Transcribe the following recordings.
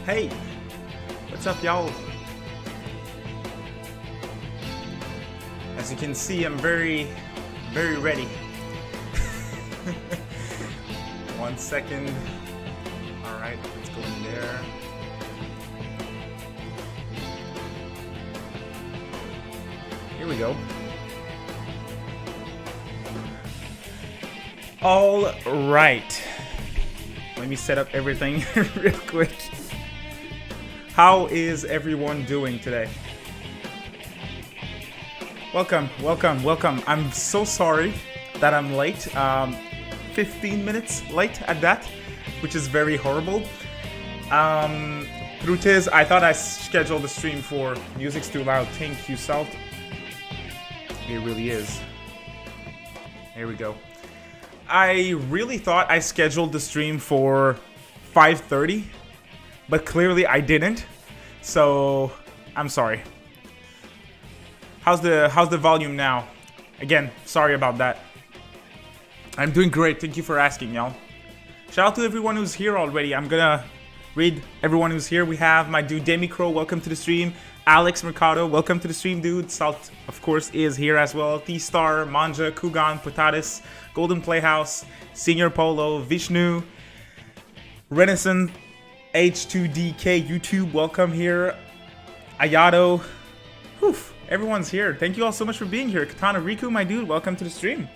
Hey, what's up, y'all? As you can see, I'm very ready. 1 second. All right, let's go in there. Here we go. All right. Let me set up everything real quick. How is everyone doing today? Welcome. I'm so sorry that I'm late. 15 minutes late at that, which is very horrible. Truth is, I thought I scheduled the stream for music's too loud. Thank you, Salt. It really is. Here we go. I really thought I scheduled the stream for 5:30, but clearly I didn't. So I'm sorry. How's the volume now? Again, sorry about that. I'm doing great. Thank you for asking, y'all. Shout out to everyone who's here already. I'm gonna read everyone who's here. We have my dude Demi Crow, welcome to the stream. Alex Mercado, welcome to the stream, dude. Salt, of course, is here as well. T-Star, Manja, Kugan, Potatis, Golden Playhouse, Senior Polo, Vishnu, Renaissance, H2DK, YouTube, welcome here. Ayato, whew, everyone's here. Thank you all so much for being here. Katana Riku, my dude, welcome to the stream.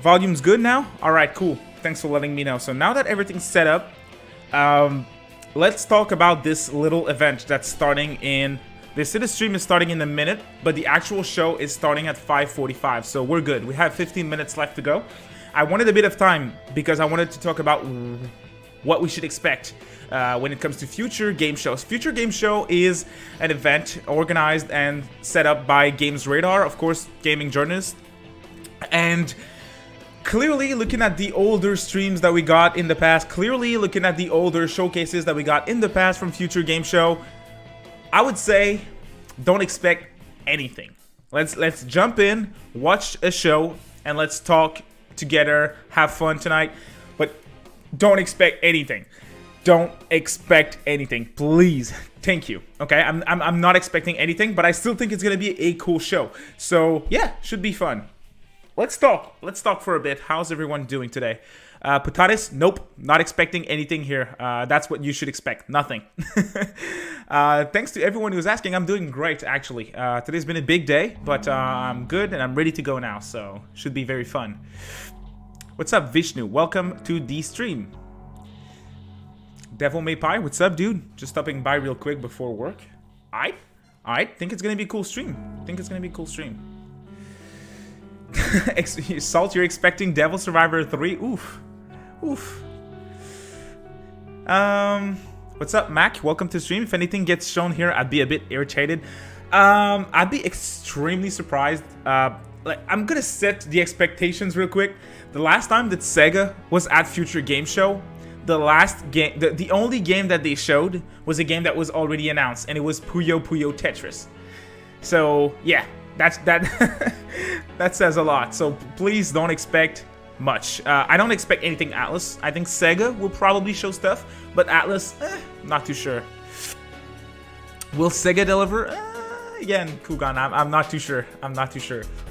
Volume's good now? Alright, cool. Thanks for letting me know. So now that everything's set up, let's talk about this little event that's starting in... They say the stream is starting in a minute, but the actual show is starting at 5:45, so we're good. We have 15 minutes left to go. I wanted a bit of time because I wanted to talk about what we should expect when it comes to future game shows. Future Game Show is an event organized and set up by Games Radar, of course, gaming journalists. And clearly looking at the older streams that we got in the past, clearly looking at the older showcases that we got in the past from Future Game Show, I would say don't expect anything. Let's jump in, watch a show, and let's talk together, have fun tonight. But don't expect anything. Don't expect anything, please. Thank you. Okay, I'm not expecting anything, but I still think it's gonna be a cool show. So yeah, should be fun. Let's talk. Let's talk for a bit. How's everyone doing today? Potatis, nope, not expecting anything here. That's what you should expect, nothing. Thanks to everyone who's asking. I'm doing great, actually. Today's been a big day, but I'm good and I'm ready to go now, so should be very fun. What's up, Vishnu? Welcome to the stream. Devil May Pie, what's up, dude? Just stopping by real quick before work. Alright, think it's gonna be a cool stream. Salt, you're expecting Devil Survivor 3? Oof. What's up, Mac? Welcome to the stream. If anything gets shown here, I'd be a bit irritated. I'd be extremely surprised. I'm gonna set the expectations real quick. The last time that Sega was at Future Game Show, the last game, the only game that they showed was a game that was already announced, and it was Puyo Puyo Tetris. So yeah, that that says a lot. So please don't expect much. I don't expect anything Atlas. I think Sega will probably show stuff, but Atlas, not too sure. Will Sega deliver? Again, Kugan, I'm not too sure.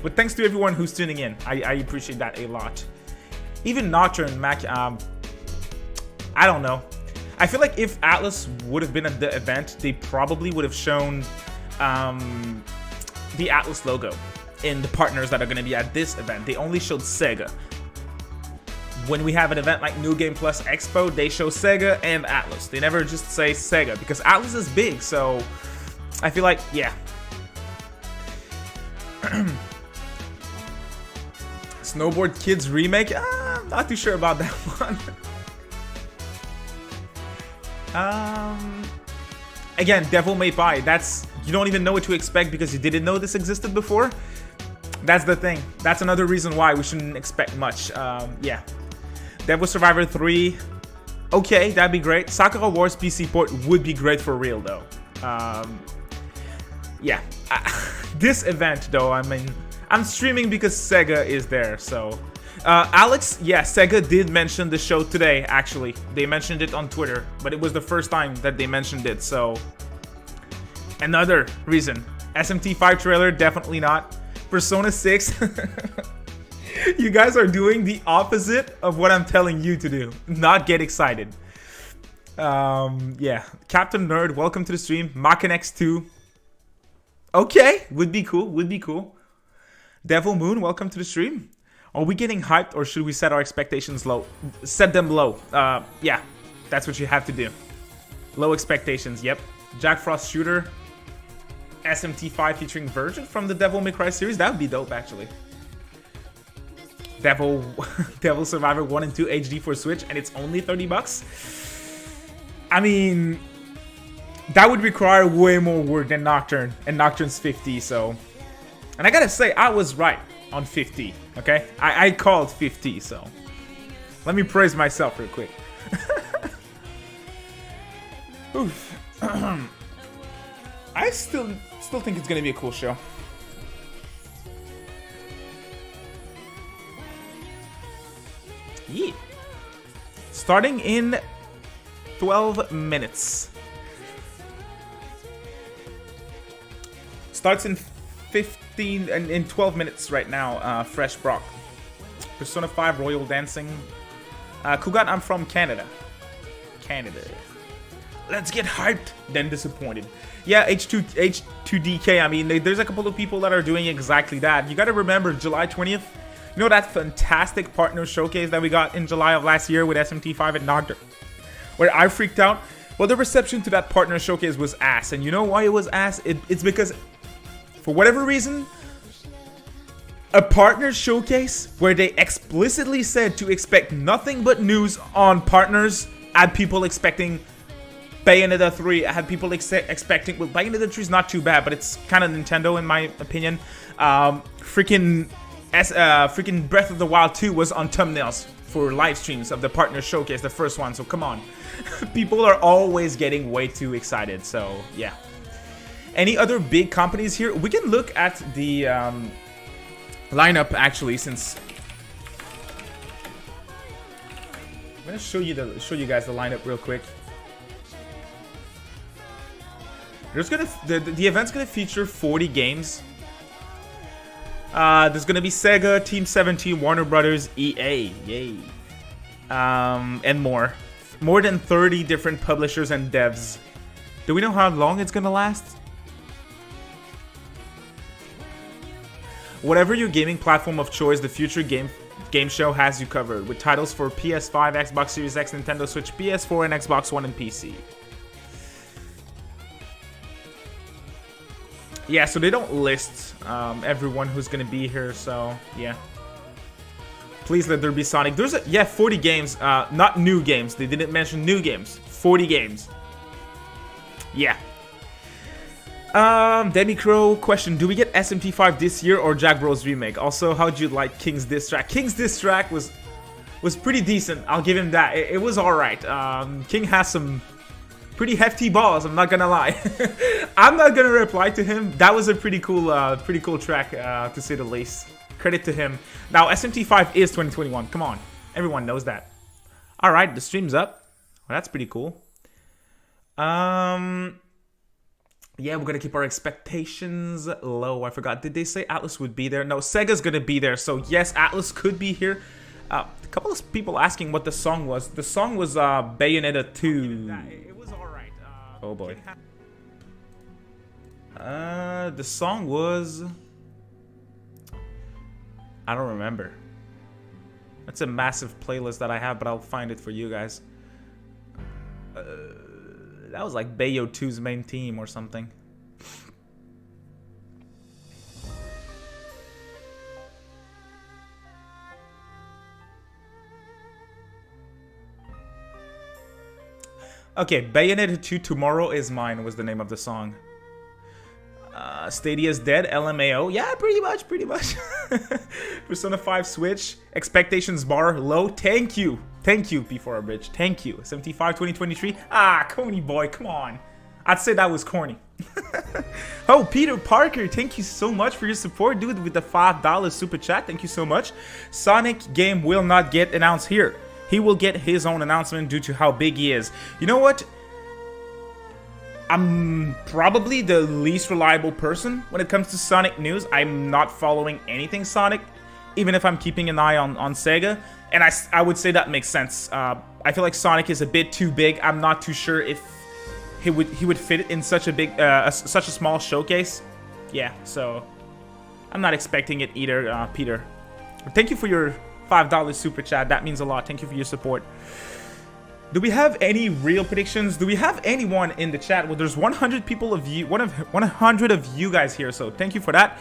But thanks to everyone who's tuning in. I appreciate that a lot. Even Nocturne, Mac, I don't know. I feel like if Atlas would have been at the event, they probably would have shown the Atlas logo in the partners that are going to be at this event. They only showed Sega. When we have an event like New Game Plus Expo, they show Sega and Atlas. They never just say Sega because Atlas is big, so I feel like, yeah. Snowboard Kids remake? I'm not too sure about that one. Again, Devil May Pie. That's, you don't even know what to expect because you didn't know this existed before. That's the thing. That's another reason why we shouldn't expect much. Yeah. Devil Survivor 3. Okay, that'd be great. Sakura Wars PC port would be great for real, though. Yeah. This event, though, I mean, I'm streaming because Sega is there, so Alex, yeah, Sega did mention the show today, actually. They mentioned it on Twitter, but it was the first time that they mentioned it, so... Another reason. SMT5 trailer, definitely not. Persona 6. You guys are doing the opposite of what I'm telling you to do. Not get excited. Yeah. Captain Nerd, welcome to the stream. Machinex 2. Okay, would be cool, would be cool. Devil Moon, welcome to the stream. Are we getting hyped or should we set our expectations low? Set them low. Yeah, that's what you have to do. Low expectations, yep. Jack Frost Shooter. SMT5 featuring Verge from the Devil May Cry series. That would be dope, actually. Devil Survivor 1 and 2 HD for Switch, and it's only $30. I mean, that would require way more work than Nocturne, and Nocturne's 50, so... And I gotta say, I was right on 50, okay? I called 50, so... Let me praise myself real quick. Oof. I still think it's gonna be a cool show. Yeah. Starting in 12 minutes. Starts in 15 and in 12 minutes right now. Fresh Brock. Persona 5 Royal Dancing. Kugat, I'm from Canada. Canada. Let's get hyped, then disappointed. Yeah, H2DK, I mean, there's a couple of people that are doing exactly that. You gotta remember, July 20th, you know that fantastic partner showcase that we got in July of last year with SMT5 and Nocturne, where I freaked out? Well, the reception to that partner showcase was ass, and you know why it was ass? It's because, for whatever reason, a partner showcase where they explicitly said to expect nothing but news on partners had people expecting Bayonetta 3. I had people expecting... Well, Bayonetta 3 is not too bad, but it's kind of Nintendo in my opinion. Freaking Breath of the Wild 2 was on thumbnails for live streams of the partner showcase, the first one, so come on. People are always getting way too excited, so yeah. Any other big companies here? We can look at the lineup, actually, since... I'm gonna show you guys the lineup real quick. There's the event's gonna feature 40 games. There's gonna be Sega, Team 17, Warner Brothers, EA, yay, and more. More than 30 different publishers and devs. Do we know how long it's gonna last? Whatever your gaming platform of choice, the future game show has you covered, with titles for PS5, Xbox Series X, Nintendo Switch, PS4, and Xbox One and PC. Yeah, so they don't list everyone who's gonna be here, so yeah. Please let there be Sonic. There's 40 games, not new games. They didn't mention new games. 40 games. Yeah. Demi Crow question: do we get SMT5 this year or Jack Bros remake? Also, how'd you like King's diss track? King's diss track was pretty decent. I'll give him that. It was all right. King has some pretty hefty balls, I'm not gonna lie. I'm not gonna reply to him. That was a pretty cool track, to say the least. Credit to him. Now, SMT5 is 2021. Come on, everyone knows that. All right, the stream's up. Well, that's pretty cool. Yeah, we're gonna keep our expectations low. I forgot. Did they say Atlas would be there? No, Sega's gonna be there. So yes, Atlas could be here. A couple of people asking what the song was. The song was Bayonetta 2. Oh boy. The song was... I don't remember. That's a massive playlist that I have, but I'll find it for you guys. That was like Bayo 2's main theme or something. Okay, Bayonetta 2 Tomorrow Is Mine was the name of the song. Stadia's dead, LMAO. Yeah, pretty much. Persona 5 Switch. Expectations bar low. Thank you, P4 Bridge. Thank you. 75 2023. Ah, Coney boy, come on. I'd say that was corny. Oh, Peter Parker, thank you so much for your support, dude, with the $5 super chat. Thank you so much. Sonic game will not get announced here. He will get his own announcement due to how big he is. You know what? I'm probably the least reliable person when it comes to Sonic news. I'm not following anything Sonic, even if I'm keeping an eye on Sega. And I would say that makes sense. I feel like Sonic is a bit too big. I'm not too sure if he would fit in such a big, such a small showcase. Yeah, so I'm not expecting it either, Peter. But thank you for your $5 super chat. That means a lot. Thank you for your support. Do we have any real predictions? Do we have anyone in the chat? Well, there's 100 people of you, 100 of you guys here. So thank you for that.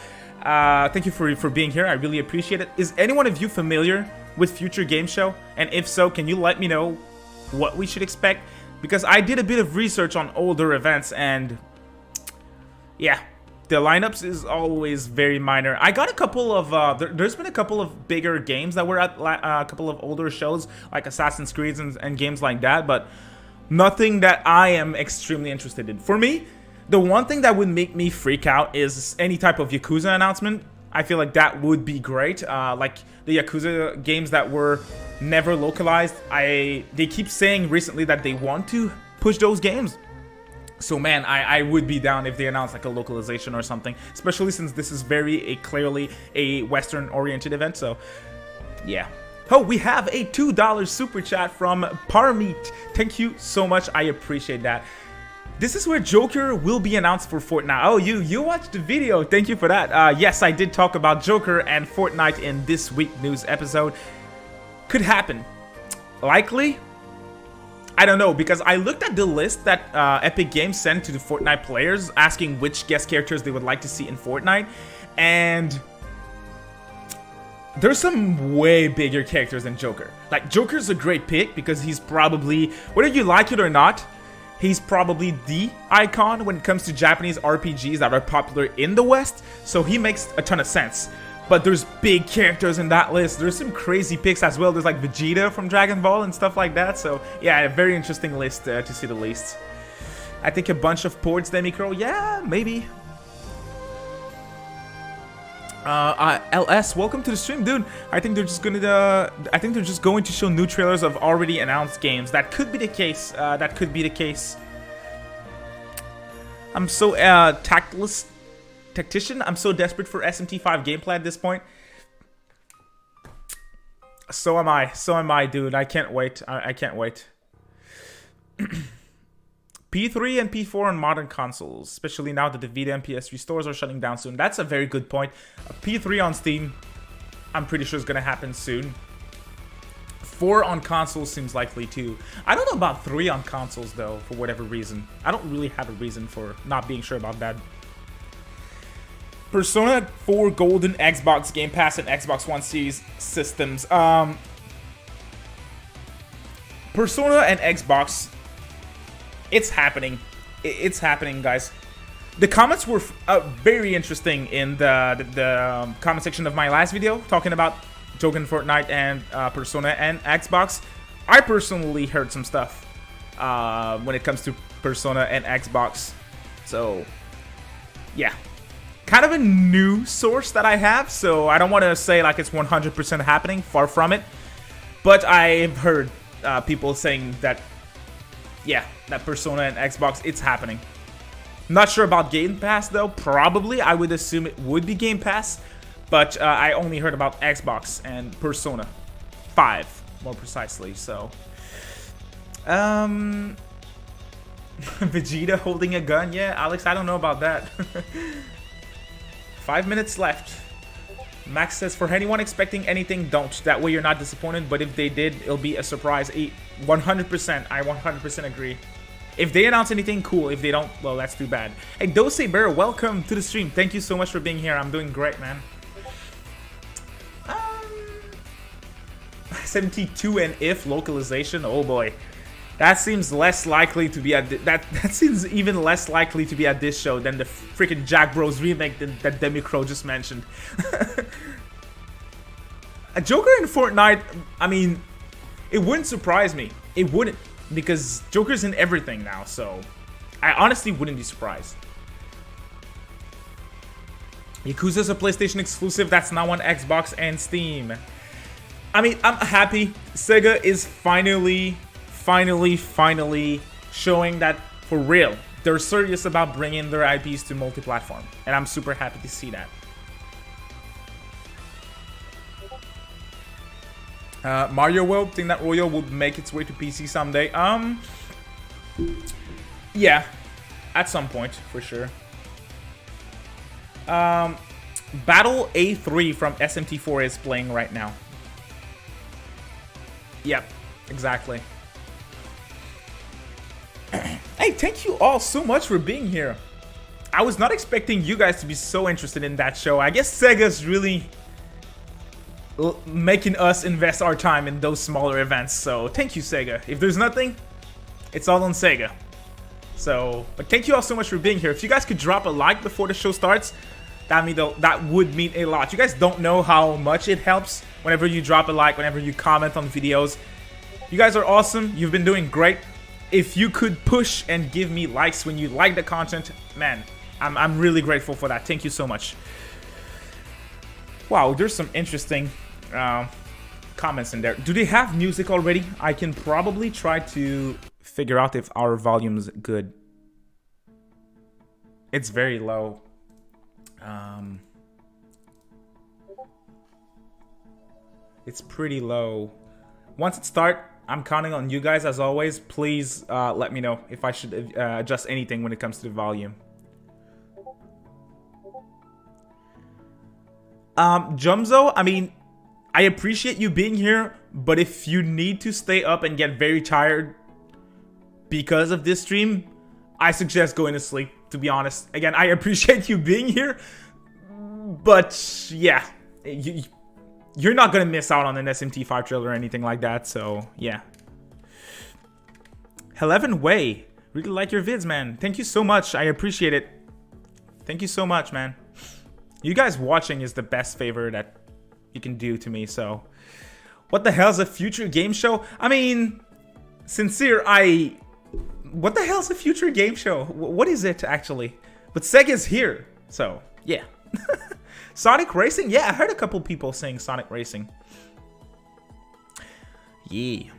Thank you for being here. I really appreciate it. Is any one of you familiar with future game show? And if so, can you let me know what we should expect? Because I did a bit of research on older events, and yeah, the lineups is always very minor. I got a couple of, there's been a couple of bigger games that were at a couple of older shows, like Assassin's Creed and games like that, but nothing that I am extremely interested in. For me, the one thing that would make me freak out is any type of Yakuza announcement. I feel like that would be great. Like the Yakuza games that were never localized. They keep saying recently that they want to push those games. So man, I would be down if they announce like a localization or something, especially since this is clearly a Western oriented event. So yeah. Oh, we have a $2 super chat from Parmeet. Thank you so much. I appreciate that. This is where Joker will be announced for Fortnite. Oh, you watched the video. Thank you for that. Yes, I did talk about Joker and Fortnite in this week news episode. Could happen. Likely? I don't know, because I looked at the list that Epic Games sent to the Fortnite players asking which guest characters they would like to see in Fortnite, and there's some way bigger characters than Joker. Like, Joker's a great pick because he's probably, whether you like it or not, he's probably the icon when it comes to Japanese RPGs that are popular in the West, so he makes a ton of sense. But there's big characters in that list. There's some crazy picks as well. There's like Vegeta from Dragon Ball and stuff like that. So yeah, a very interesting list to see the least. I think a bunch of ports, Demicro. Yeah, maybe. LS, welcome to the stream, dude. I think they're just going to show new trailers of already announced games. That could be the case. That could be the case. I'm so tactician. I'm so desperate for SMT5 gameplay at this point. So am I. So am I, dude. I can't wait. I can't wait. P3 and P4 on modern consoles, especially now that the Vita and PS3 stores are shutting down soon. That's a very good point. P3 on Steam, I'm pretty sure is going to happen soon. 4 on consoles seems likely too. I don't know about 3 on consoles though, for whatever reason. I don't really have a reason for not being sure about that. Persona 4 Golden Xbox Game Pass and Xbox One Series systems. Persona and Xbox, it's happening. It's happening, guys. The comments were very interesting in the comment section of my last video, talking about Joker and Fortnite and Persona and Xbox. I personally heard some stuff when it comes to Persona and Xbox. So, yeah. Kind of a new source that I have, so I don't want to say like it's 100% happening, far from it. But I've heard people saying that, yeah, that Persona and Xbox, it's happening. Not sure about Game Pass though, probably. I would assume it would be Game Pass, but I only heard about Xbox and Persona 5, more precisely, so. Vegeta holding a gun, yeah, Alex, I don't know about that. 5 minutes left. Max says, for anyone expecting anything, don't. That way you're not disappointed, but if they did, it'll be a surprise. 100%. I 100% agree. If they announce anything, cool. If they don't, well, that's too bad. Hey, Dose Bear, welcome to the stream. Thank you so much for being here. I'm doing great, man. 72 and if localization, oh boy. That seems less likely to be at that seems even less likely to be at this show than the freaking Jack Bros remake that Demicro just mentioned. A Joker in Fortnite, I mean, it wouldn't surprise me. It wouldn't, because Joker's in everything now, so I honestly wouldn't be surprised. Yakuza's a PlayStation exclusive that's now on Xbox and Steam. I mean, I'm happy. Sega is finally showing that for real. They're serious about bringing their IPs to multi-platform. And I'm super happy to see that. Mario World, think that Royal will make its way to PC someday? Yeah. At some point, for sure. Battle A3 from SMT4 is playing right now. Yep, exactly. Hey, thank you all so much for being here. I was not expecting you guys to be so interested in that show. I guess Sega's really making us invest our time in those smaller events. So thank you, Sega. If there's nothing, it's all on Sega. So, but thank you all so much for being here. If you guys could drop a like before the show starts, that would mean a lot. You guys don't know how much it helps whenever you drop a like, whenever you comment on videos. You guys are awesome. You've been doing great. If you could push and give me likes when you like the content, man, I'm really grateful for that. Thank you so much. Wow, there's some interesting comments in there. Do they have music already? I can probably try to figure out if our volume's good. It's very low. It's pretty low. Once it starts, I'm counting on you guys as always. Please let me know if I should adjust anything when it comes to the volume. Jumzo, I mean, I appreciate you being here, but if you need to stay up and get very tired because of this stream, I suggest going to sleep, to be honest. Again, I appreciate you being here, but yeah, you're not gonna miss out on an SMT5 trailer or anything like that, so yeah. 11 Way, really like your vids, man. Thank you so much, I appreciate it. Thank you so much, man. You guys watching is the best favor that you can do to me, so. What the hell's a future game show? I mean, sincere, what the hell's a future game show? What is it, actually? But Sega's here, so, yeah. Sonic Racing? Yeah, I heard a couple people saying Sonic Racing. Yeah.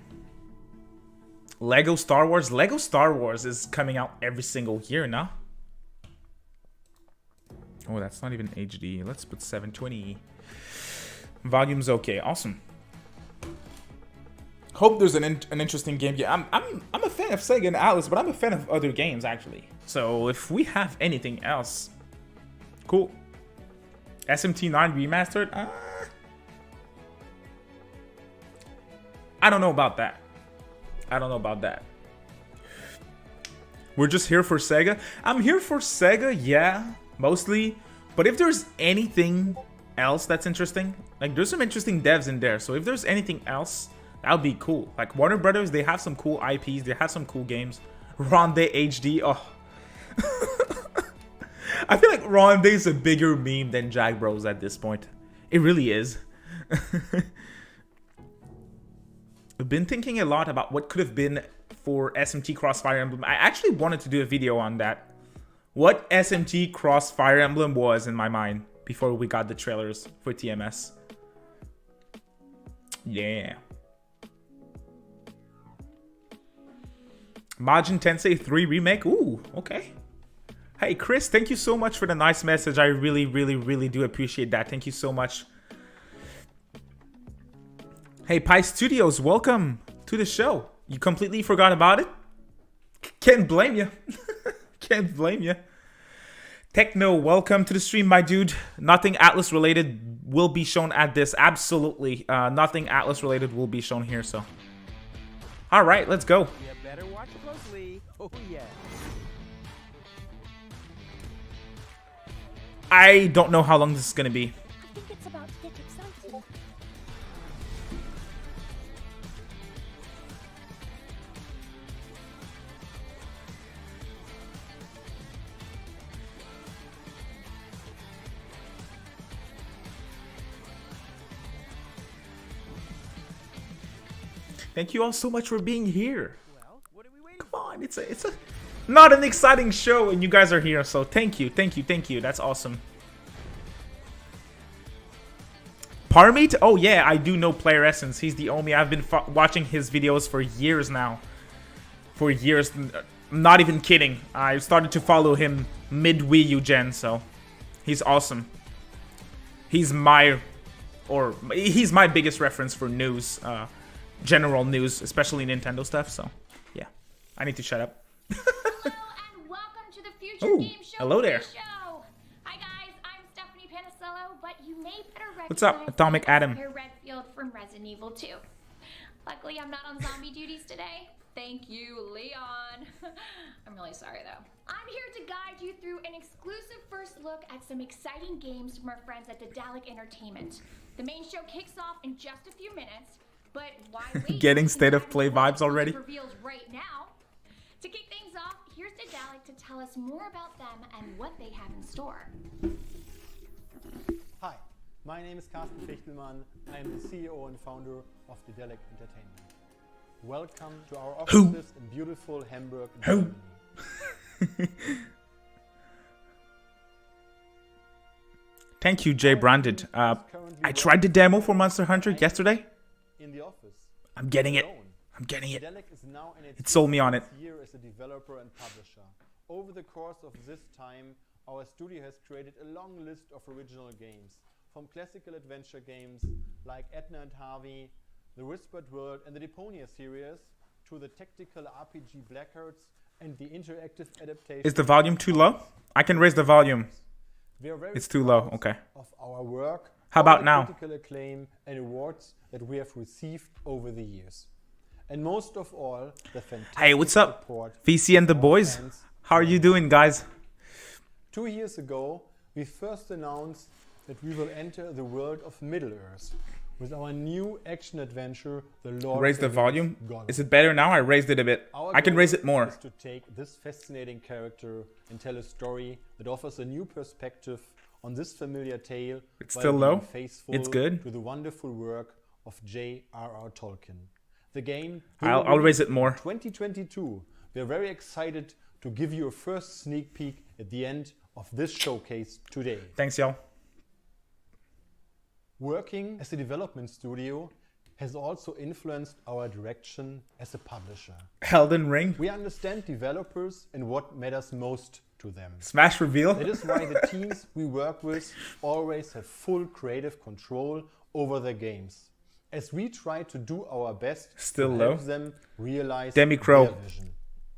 Lego Star Wars? Lego Star Wars is coming out every single year now. Oh, that's not even HD. Let's put 720. Volume's okay. Awesome. Hope there's an interesting game. Yeah, I'm a fan of Sega and Alice, but I'm a fan of other games actually. So if we have anything else, cool. SMT9 remastered? I don't know about that. I don't know about that. We're just here for Sega. I'm here for Sega, yeah, mostly. But if there's anything else that's interesting, like there's some interesting devs in there. So if there's anything else, that would be cool. Like Warner Brothers, they have some cool IPs. They have some cool games. Ronde HD, oh. I feel like Ronde is a bigger meme than Jag Bros at this point. It really is. I've been thinking a lot about what could have been for SMT Cross Fire Emblem. I actually wanted to do a video on that. What SMT Cross Fire Emblem was in my mind before we got the trailers for TMS. Yeah. Majin Tensei 3 Remake? Ooh, okay. Hey, Chris, thank you so much for the nice message. I really, really, really do appreciate that. Thank you so much. Hey, Pi Studios, welcome to the show. You completely forgot about it? Can't blame you. Can't blame you. Techno, welcome to the stream, my dude. Nothing Atlas related will be shown at this. Absolutely. Nothing Atlas related will be shown here, so. All right, let's go. You better watch closely. Oh, yeah. I don't know how long this is going to be. I think it's about to get exciting. Thank you all so much for being here. Well, what are we waiting Come on, it's a not an exciting show, and you guys are here. So thank you, thank you, thank you. That's awesome. Parmeet? Oh yeah, I do know Player Essence. He's the only. I've been watching his videos for years now. For years, not even kidding. I started to follow him mid Wii U gen, so he's awesome. He's my biggest reference for news, general news, especially Nintendo stuff. So yeah, I need to shut up. Hello and welcome to the Future Ooh, Game Show. hello there. Hi guys, I'm Stephanie Panicello, but you may better recognize What's up, Atomic Adam? Redfield from Resident Evil 2. Luckily, I'm not on zombie duties today. Thank you, Leon. I'm really sorry though. I'm here to guide you through an exclusive first look at some exciting games from our friends at Daehlic Entertainment. The main show kicks off in just a few minutes, but why wait? Getting state of play vibes already. Reveals right now. To kick things off, here's Daehlic to tell us more about them and what they have in store. Hi, my name is Carsten Fichtelmann. I am the CEO and founder of Daehlic Entertainment. Welcome to our offices in beautiful Hamburg, Germany. Thank you, Jay Branded. I tried the demo for Monster Hunter yesterday. In the office. I'm getting it. I'm getting it. Daehlic is now in its It sold me on it. year as a developer and publisher. Over the course of this time, our studio has created a long list of original games, from classical adventure games like Edna and Harvey, The Whispered World and the Deponia series, to the tactical RPG Blackhearts and the interactive adaptation. Is the volume too low? I can raise the volume. We are very It's too low. proud Okay. of our work, How all about the now? critical acclaim and awards that we have received over the years. And most of all, the fantastic Hey, what's up? support VC and the of our boys. fans. How are you doing, guys? 2 years ago, we first announced that we will enter the world of Middle-earth with our new action-adventure, The Lord Raise of the Rings volume. Gollum. Is it better now? I raised it a bit. Our I can goal raise it more. is to take this fascinating character and tell a story that offers a new perspective on this familiar tale. It's while still being low. faithful It's good. to the wonderful work of J.R.R. Tolkien. The game. I'll raise it more. 2022. We're very excited to give you a first sneak peek at the end of this showcase today. Thanks, y'all. Working as a development studio has also influenced our direction as a publisher. Elden Ring. We understand developers and what matters most to them. Smash reveal. That is why the teams we work with always have full creative control over their games, as we try to do our best Still to low. help them realize Demi-Crow. their vision.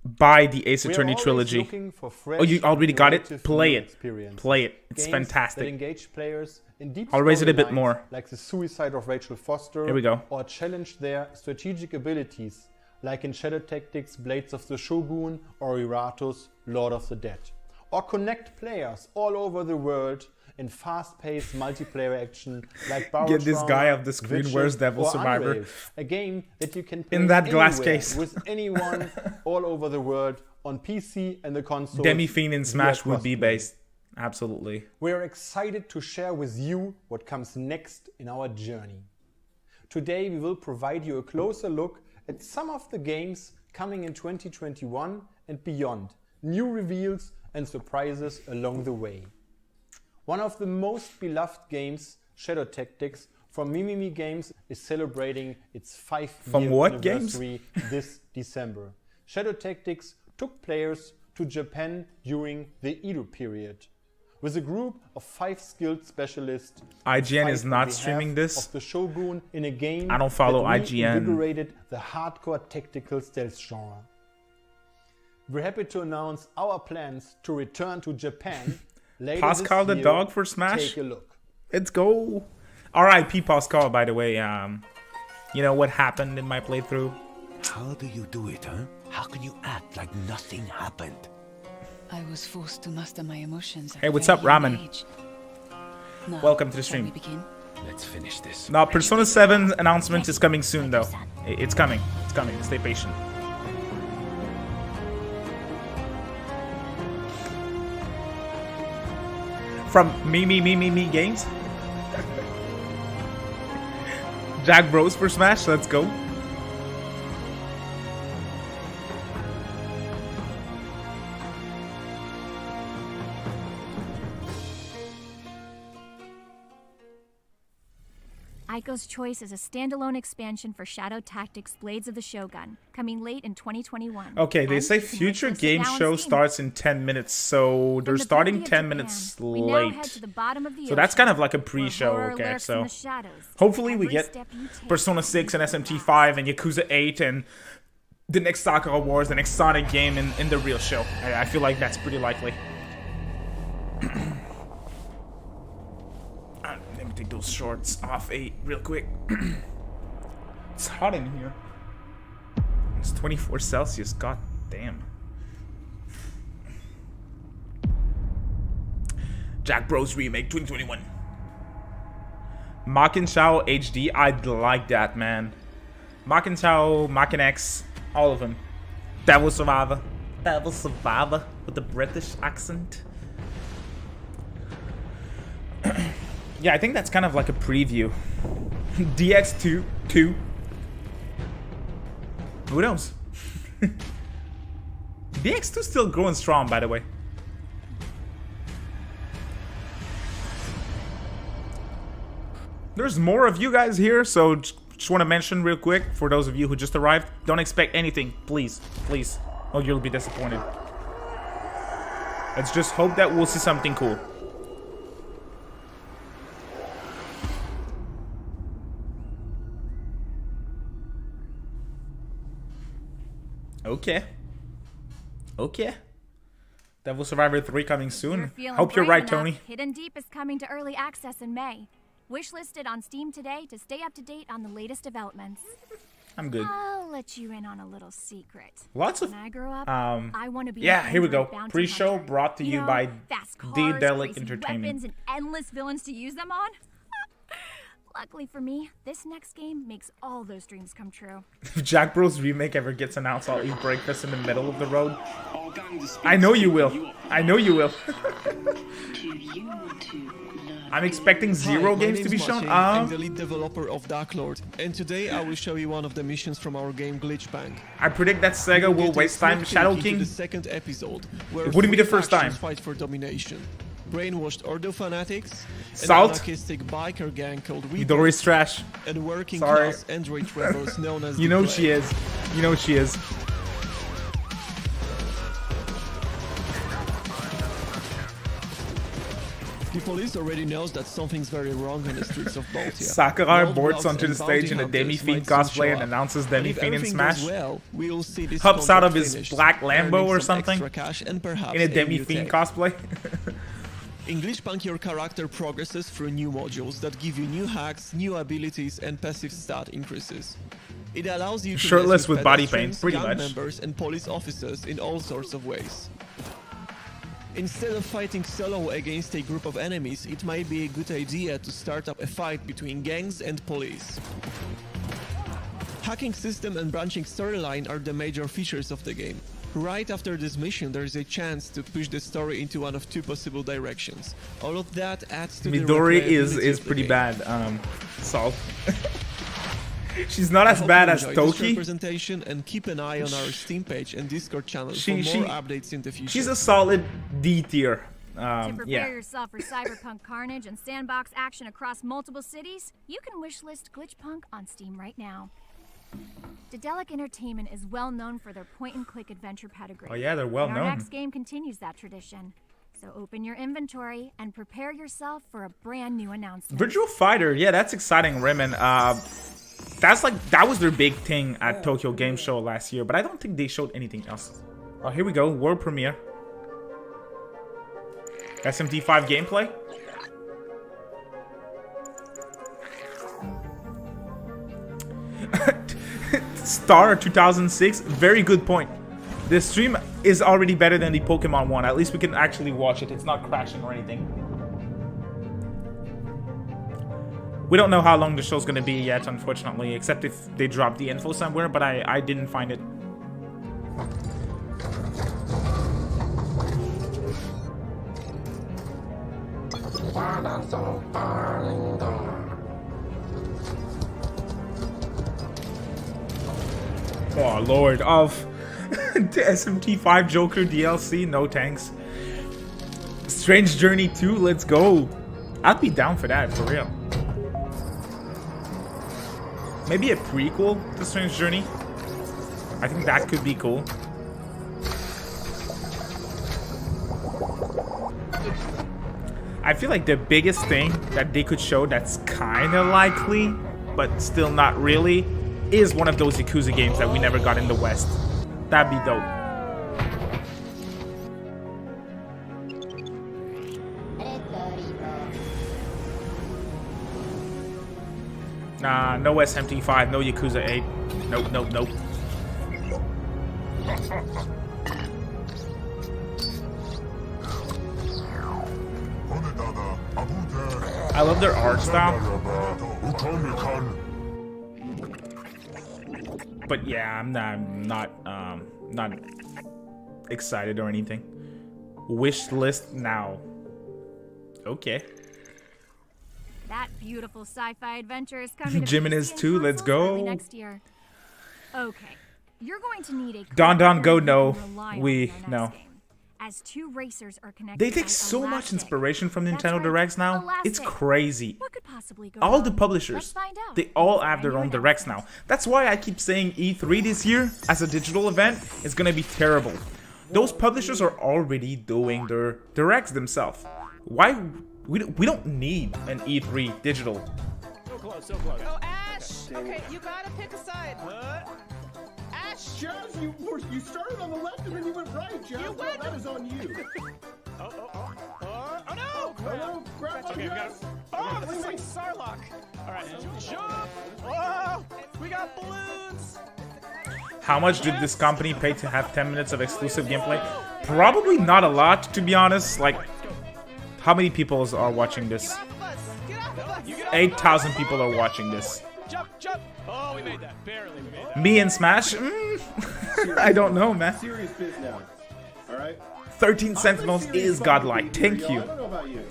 Buy the Ace We are Attorney always trilogy. looking for fresh, Oh, you already got it? innovative Play new it. experiences. Play it. It's Games fantastic. That engage players in deep I'll raise it a bit storylines more. like The Suicide of Rachel Foster. Here we go. Or challenge their strategic abilities, like in Shadow Tactics, Blades of the Shogun, or Iratus, Lord of the Dead. Or connect players all over the world in fast-paced multiplayer action like Barrow Get this Trauma, guy off the screen. Witcher, Where's Devil or Survivor? Unrailed, a game that you can play In that glass anywhere case. with anyone all over the world on PC and the console. Demi-Fiend in Smash via would be crossplay. based. Absolutely. We are excited to share with you what comes next in our journey. Today we will provide you a closer look at some of the games coming in 2021 and beyond, new reveals and surprises along the way. One of the most beloved games, Shadow Tactics, from Mimimi Games, is celebrating its 5-year From what games? anniversary this December. Shadow Tactics took players to Japan during the Edo period. With a group of 5 skilled specialists, IGN fight is on not behalf streaming this. Of the Shogun in a game I don't follow that IGN. reinvigorated the hardcore tactical stealth genre. We're happy to announce our plans to return to Japan later Pascal this the year. dog for Smash? Take a look. Let's go. R.I.P. Pascal, by the way. You know what happened in my playthrough? How do you do it, huh? How can you act like nothing happened? I was forced to master my emotions. At Hey, a what's very up, young Ramen? age. Now, Welcome to the shall stream. we begin? Let's finish this. Now, Persona 7 announcement is coming soon, though. It's coming. It's coming. Stay patient. From me games. Jack Bros for Smash. Let's go. Aiko's Choice is a standalone expansion for Shadow Tactics Blades of the Shogun, coming late in 2021. Okay, they And say you can future wishlist it game now on show Steam. starts in 10 minutes, so they're From the starting beauty of 10 Japan, minutes we now head late. to the bottom of the So that's ocean, kind of like a where pre-show, horror okay? lurks in So the shadows. hopefully we Every get step you take Persona 6 and SMT5 and Yakuza 8 and the next Sakura Wars, the next Sonic game in the real show. I feel like that's pretty likely. Let me take those shorts off real quick. It's hot in here. It's 24 Celsius, god damn. Jack Bros Remake 2021. Makin Shao HD, I'd like that, man. Makin Shao, Makin X, all of them. Devil Survivor. Devil Survivor with the British accent. Yeah, I think that's kind of like a preview. DX2, 2. Who knows? DX2 still growing strong, by the way. There's more of you guys here, so just want to mention real quick, for those of you who just arrived, don't expect anything, please, please, or you'll be disappointed. Let's just hope that we'll see something cool. Okay. Okay. Devil Survivor 3 coming soon. Hope you're right, Tony. Hidden Deep is coming to early access in May. Wishlisted on Steam today to stay up to date on the latest developments. I'm good. I'll let you in on a little secret. Lots of when I grow up, I want to be yeah, an here we go. Android bounty Pre-show hunter. brought to you know, by fast cars, Daehlic crazy Entertainment. weapons, and endless villains to use them on. Luckily for me, this next game makes all those dreams come true. If Jack Bros Remake ever gets announced, I'll eat breakfast in the middle of the road. I know you will. I know you will. I'm expecting Zero games to be shown. I'm the lead developer of Dark Lord, and today I will show you one of the missions from our game Glitchpunk. I predict that Sega will waste time. Shadow King. The second episode, where It wouldn't be the first time. Fight for domination. Brainwashed Ordo fanatics, Salt. an anarchistic biker gang called Midori's trash. and working Sorry. class android rebels known as You the know Blade. she is. You know she is. The police already knows that something's very wrong on the streets of Baltimore. Sakura boards onto the stage in a Demi-Fiend cosplay and announces Demi-Fiend in Smash. Well, we'll see this Hops out of contract his finished, black Lambo earning or some something. extra cash and perhaps In a a Demi-Fiend new tech. cosplay. In Glitchpunk, your character progresses through new modules that give you new hacks, new abilities, and passive stat increases. It allows you to Shirtless mess with body paint, pedestrians, pretty gang much. members, and police officers in all sorts of ways. Instead of fighting solo against a group of enemies, it might be a good idea to start up a fight between gangs and police. Hacking system and branching storyline are the major features of the game. Right after this mission, there is a chance to push the story into one of two possible directions. All of that adds to Midori the is replayability of the pretty game. bad. Salt. She's not as I hope bad you as enjoyed this Toki. representation and keep an eye on our Steam page and Discord channel for She- more updates in the future. She's a solid D tier. To prepare Yeah. yourself for cyberpunk carnage and sandbox action across multiple cities, you can wishlist Glitchpunk on Steam right now. Daehlic Entertainment is well known for their point-and-click adventure pedigree. Oh yeah, they're well and our known. next game continues that tradition. So open your inventory and prepare yourself for a brand new announcement. Virtual Fighter, yeah, that's exciting, Rimmon. That was their big thing at Tokyo Game Show last year, but I don't think they showed anything else. Oh, here we go, world premiere. SMT5 gameplay. Star 2006, very good point. The stream is already better than the Pokemon one. At least we can actually watch it. It's not crashing or anything. We don't know how long the show's gonna be yet, unfortunately, except if they drop the info somewhere, but I didn't find it. Oh lord, of the SMT5 Joker DLC, no thanks. Strange Journey 2, let's go. I'd be down for that, for real. Maybe a prequel to Strange Journey. I think that could be cool. I feel like the biggest thing that they could show that's kind of likely, but still not really, is one of those Yakuza games that we never got in the West. That'd be dope. Nah, no SMT5, no Yakuza 8. Nope, nope, nope. I love their art style. But yeah, I'm not excited or anything. Wish list now. Okay. That beautiful sci-fi adventure is coming to Jimenez PC 2, and let's consoles go. early next year. Okay, you're going to need a Don go, you no. can rely on We, in your next no. game, as two racers are connected They take by so much elastic. inspiration from That's Nintendo right, Directs now. It's elastic. crazy. What could possibly go All the wrong? publishers, Let's find out. they all It's a have their brand own new Directs announcement. now. That's why I keep saying E3 this year as a digital event is gonna be terrible. Those publishers are already doing their Directs themselves. Why? We don't need an E3 digital. So close, so close. Oh, Ash! Okay, you gotta pick a side. Ash! Jazz, you started on the left and then you went right, Jazz. You went- That is on you. Oh no! Oh, no, grab on Okay, we got Jazz. Oh, this is like Sarlacc. All right, jump! Oh, we got balloons. How much did this company pay to have 10 minutes of exclusive gameplay? Probably not a lot, to be honest. Like, how many people are watching this? Get off the bus! Get off the bus! 8,000 people are watching this. Jump, jump! Oh, we made that. Barely, we made that. Me and Smash? I don't know, man. Serious biz now. All right. 13 Sentinels is godlike. Thank you. I don't know about you.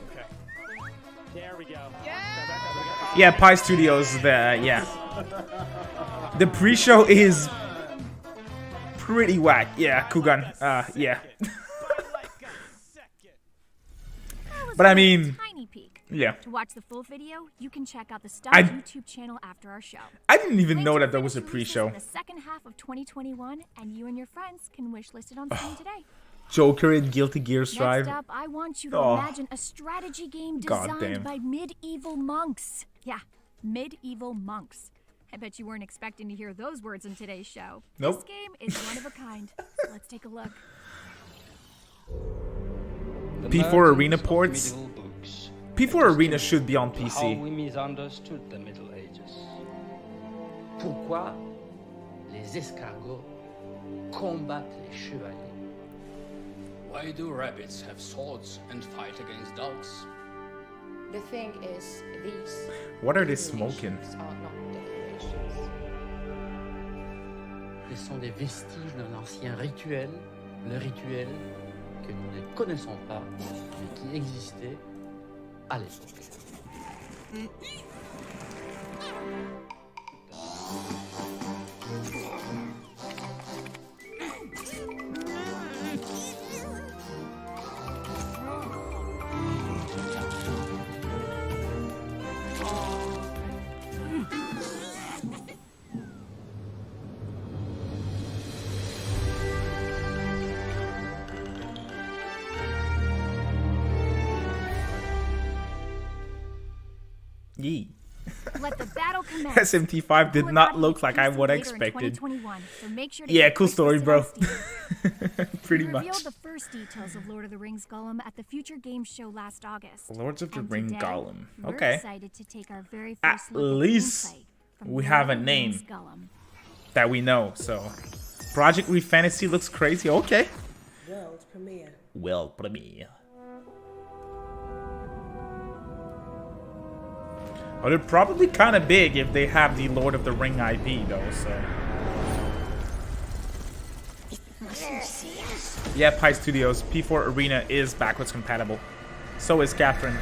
There we go. Yeah, Pi Studios, yeah. The pre-show is pretty whack. Yeah, Kugan. Yeah. But I mean, tiny peek. yeah. To watch the full video, you can check out the Stop I- YouTube channel after our show. I didn't even know Links that will there was a finish releases pre-show. in the second half of 2021, and you and your friends can wishlist it on Steam today. Joker and Guilty Gear Strive. Next up, I want you to Oh. imagine a strategy game God designed damn. by medieval monks. Yeah, medieval monks. I bet you weren't expecting to hear those words in today's show. Nope. This game is one of a kind. Let's take a look. P4 Arena ports. P4 Arena should be on How PC. we misunderstood the Middle Ages. Pourquoi les escargots combattent les chevaliers? Why do rabbits have swords and fight against dogs? The thing is, these What are they smoking? decorations are not decorations. Ce sont des vestiges d'un ancien rituel, le rituel que nous ne connaissons pas, mais qui existait à l'époque. Yee. Let the battle commence. SMT5 did Cool not Academy look like I exclusive would later in expected. 2021, so make sure to Yeah, get cool story, wishlist bro. on Steam. Pretty We much. revealed the first details of Lord of the Rings Gollum at the Future Games Show last August. Lords of the And Ring today, Gollum. we're Okay. excited to take our very At first look at least gameplay from we Lord have of a the name. Rings Gollum. That we know, so. Project Re Fantasy looks crazy. Okay. World premiere. Well, premiere. Oh, they're probably kind of big if they have the Lord of the Ring IP, though, so. Yeah, Pi Studios, P4 Arena is backwards compatible. So is Catherine.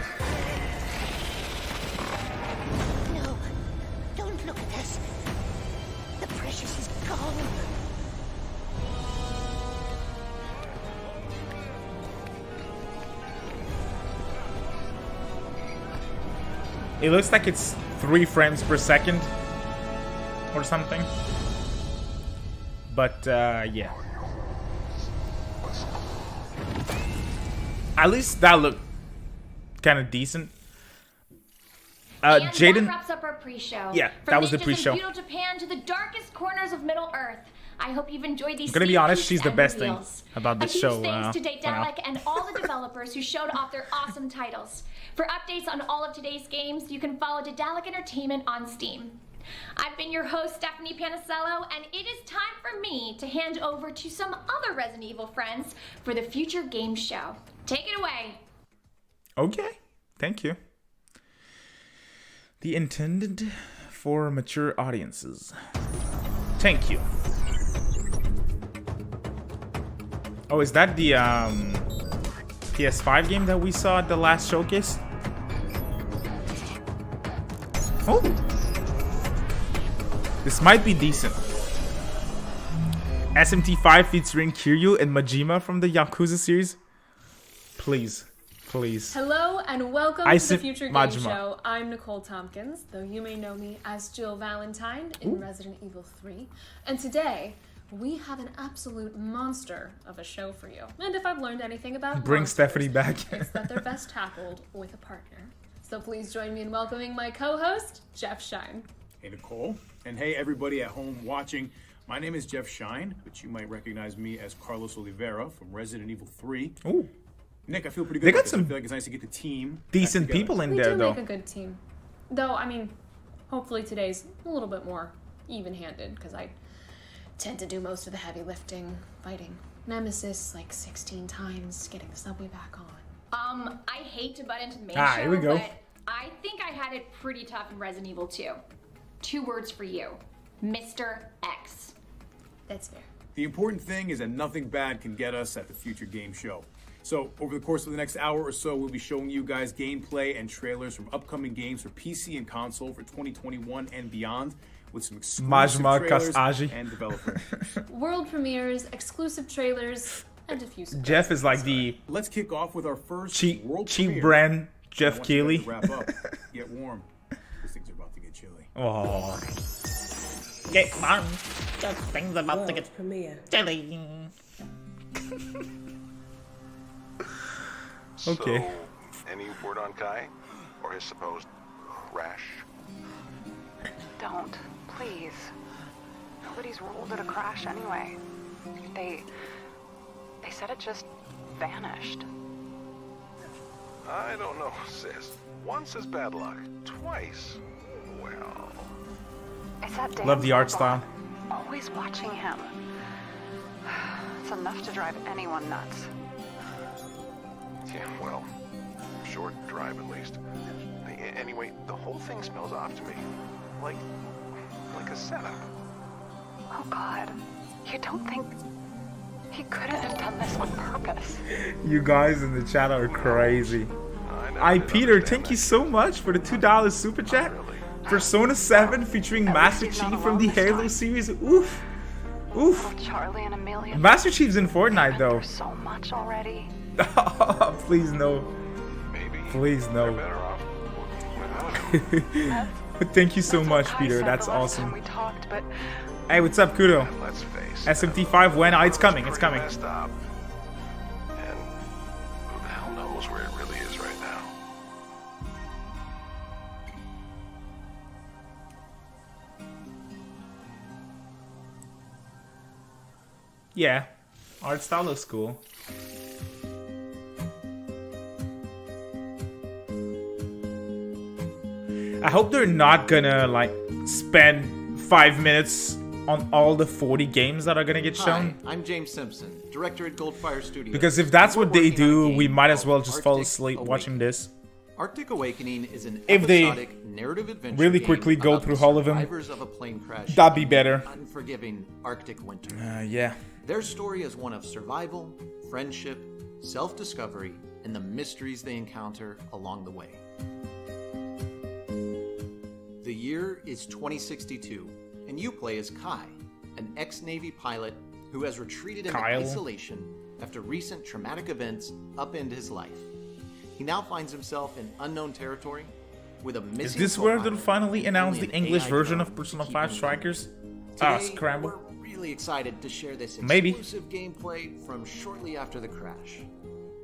No, don't look at this. The precious is gone. It looks like it's 3 frames per second. or something. But yeah. At least that looked kind of decent. And Jaden. that wraps up our pre-show. Yeah, that was the pre-show. From feudal Japan to the darkest corners of Middle Earth. I hope you've enjoyed these. I'm gonna be honest, she's the best thing about this show. A huge thanks to Daehlic and all the developers who showed off their awesome titles. For updates on all of today's games, you can follow Daehlic Entertainment on Steam. I've been your host, Stephanie Panicello, and it is time for me to hand over to some other Resident Evil friends for the future game show. Take it away. Okay, thank you. The intended for mature audiences. Thank you. Oh, is that the PS5 game that we saw at the last showcase? Oh! This might be decent. SMT5 featuring Kiryu and Majima from the Yakuza series. Please. Please. Hello and welcome to the Future Game Show. I'm Nicole Tompkins, though you may know me as Jill Valentine in Resident Evil 3. And today, we have an absolute monster of a show for you. And if I've learned anything about Bring monsters, Stephanie back. it's that they're best tackled with a partner. So please join me in welcoming my co-host, Jeff Shine. Hey, Nicole. And hey, everybody at home watching. My name is Jeff Shine, but you might recognize me as Carlos Oliveira from Resident Evil 3. Ooh. Nick, I feel pretty good. They got about this. some I feel like it's nice to get the team decent back together. people in We there, do though. make a good team. Though, I mean, hopefully today's a little bit more even-handed, because I tend to do most of the heavy lifting, fighting Nemesis like 16 times, getting the subway back on. I hate to butt into the main Ah, show, here we go. but I think I had it pretty tough in Resident Evil 2. 2 words for you. Mr. X. That's fair. The important thing is that nothing bad can get us at the Future Game Show. So, over the course of the next hour or so, we'll be showing you guys gameplay and trailers from upcoming games for PC and console for 2021 and beyond, with some exclusive Majma trailers Kasaji. and developer interviews. World premieres, exclusive trailers, and a few surprises. Jeff is like the Let's kick off with our first cheap world cheap premiere. brand Jeff I want you guys Keighley. to wrap up. Get warm. These things are about to get chilly. Oh. Get warm. Just things about to get chilly. Okay. So, any word on Kai? Or his supposed crash? Don't, please. Nobody's ruled it a crash anyway. They said it just vanished. I don't know, sis. Once is bad luck. Twice, well... It's that damn Love the art robot. style. Always watching him. It's enough to drive anyone nuts. Yeah, well, short drive at least. Anyway, the whole thing smells off to me. Like a setup. Oh God, you don't think he couldn't have done this on purpose? You guys in the chat are crazy. Peter, thank you so much for the $2 super chat. Persona 7 featuring Master Chief from the Halo series. Oof. Oof. Oh, Charlie and Amelia. Master Chief's in Fortnite though. So much already. Please no. Please no. Thank you so much, Peter. That's awesome. We talked, but Hey, what's up, Kudo? Let's face SMT5 when? It's coming. It's coming. messed up. And who the hell knows where it really is right now? Yeah, art style looks cool. I hope they're not gonna like spend 5 minutes on all the 40 games that are gonna get shown. Hi, I'm James Simpson, director at Goldfire Studios. Because if that's We're what they working on a do, game we might as called well just fall Arctic asleep Awakening. watching this. Arctic Awakening is an If they episodic narrative adventure really game quickly go about through the all of them, survivors of a plane crash that'd be better. in unforgiving Arctic winter. Yeah. Their story is one of survival, friendship, self-discovery, and the mysteries they encounter along the way. The year is 2062, and you play as Kai, an ex-Navy pilot who has retreated into Kyle. isolation after recent traumatic events upend his life. He now finds himself in unknown territory, with a Is missing this where co-pilot they'll finally announce and the an English AI version drone of Persona to keep 5 him Strikers? Today, Scramble. we're really excited to share this Maybe. exclusive gameplay from shortly after the crash.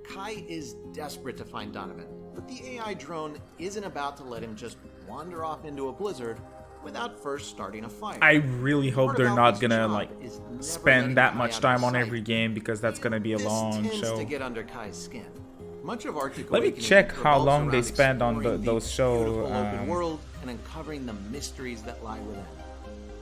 Kai is desperate to find Donovan, but the AI drone isn't about to let him just wander off into a blizzard without first starting a fire. I really hope they're not gonna job like is never letting spend that Kai much out of time on sight. every game, because that's gonna be a This long tends show. to get under Kai's skin. Much of Arctic Let me Awakening check how revolves long they around spend on exploring those the show. beautiful open world and uncovering the mysteries that lie within.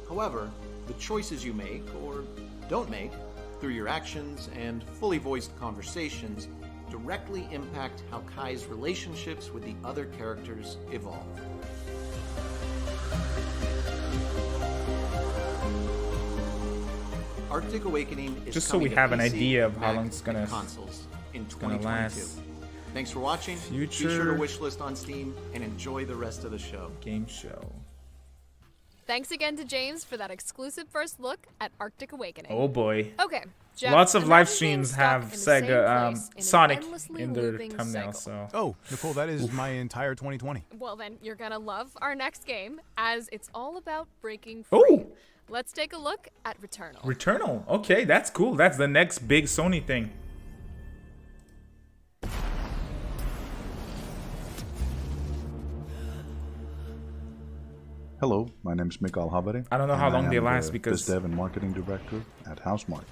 However, the choices you make or don't make through your actions and fully voiced conversations directly impact how Kai's relationships with the other characters evolve. Arctic Awakening is Just so we coming to have an PC, idea of how Mac, long it's gonna and consoles in gonna 2022. last. Thanks for watching. Be sure to wishlist on Steam and enjoy the rest of the show. Game show. Thanks again to James for that exclusive first look at Arctic Awakening. Oh boy. Okay, Jeff, Lots of live imagine streams being stuck have in the same Sega place in an Sonic endlessly in their looping thumbnail. cycle. So. Oh, Nicole, that is my entire 2020. Well, then you're gonna love our next game, as it's all about breaking free. Oh. Let's take a look at Returnal. Returnal. Okay, that's cool. That's the next big Sony thing. Hello, my name is Mikael Habari. I don't know how and long I they am last the because- Biz Dev and Marketing Director at Housemarque.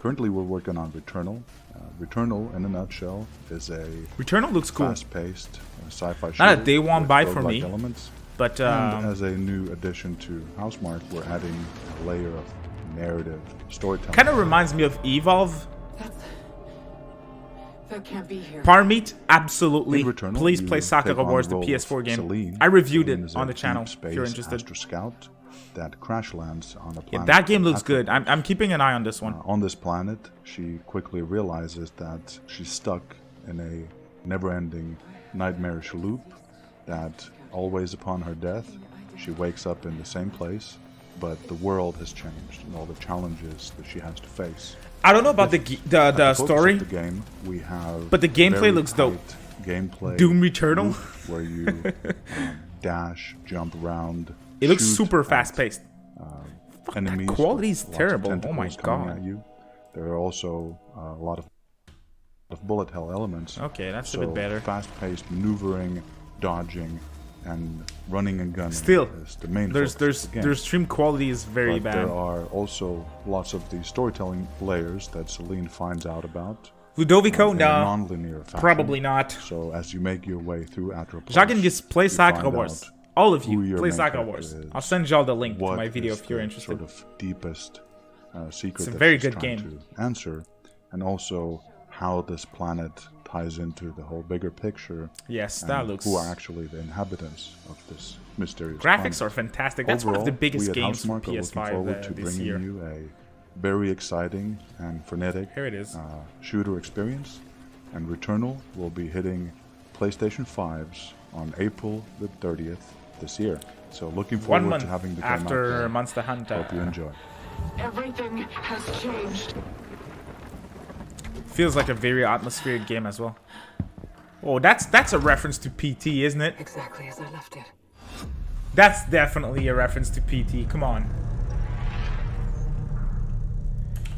Currently, we're working on Returnal. Returnal, in a nutshell, is a Returnal looks cool. fast-paced sci-fi Not a shooter day one with buy for roguelike me, elements. but, and as a new addition to Housemarque, we're adding a layer of narrative storytelling. Kind of reminds me of Evolve. That can't be here. Parmeet, absolutely. In Returnal, Please you play Sakura take on Wars, the the role PS4 of game. Celine. I reviewed Celine it is on a the channel deep if you're space interested. Astro Scout that crash lands on a Yeah, planet. that game called looks good. I'm keeping an eye on this one. On this planet, she quickly realizes that she's stuck in a never-ending nightmarish loop, that always upon her death, she wakes up in the same place, but the world has changed and all the challenges that she has to face. I don't know about the focus story, of the game, we have but the gameplay very looks dope. tight Gameplay Doom Returnal, loop where you dash, jump around. It looks shoot super at, fast-paced. Enemies. That quality's lots of terrible. Oh my tentacles coming god. at you. There are also a lot of bullet hell elements. Okay, that's a so bit better. Fast-paced maneuvering, dodging, and running and gunning. Still, is the main there's focus of the game. their stream quality is very But bad. there are also lots of the storytelling layers that Celine finds out about. Ludovico, in a no, non-linear fashion. probably not. So as you make your way through Atropos, Jagan, just play you Sakura find Wars. out All of who you, your play main Sakura character Wars. is, I'll send y'all the link to what my video is if you're the interested. Sort of deepest secret It's a that very she's good trying game. to answer, and also how this planet ties into the whole bigger picture. Yes, and that looks- Who are actually the inhabitants of this mysterious Graphics planet. are fantastic. That's one of the Overall, biggest we at games for Housemarque are looking PS5 forward to this bringing year. you a very exciting and frenetic Here it is. Shooter experience. And Returnal will be hitting PlayStation 5s on April the 30th this year. So looking 1 forward month to having the game after out there. Monster Hunter. Hope you enjoy. Everything has changed. Feels like a very atmospheric game as well. Oh, that's a reference to PT, isn't it? Exactly as I left it. That's definitely a reference to PT. Come on.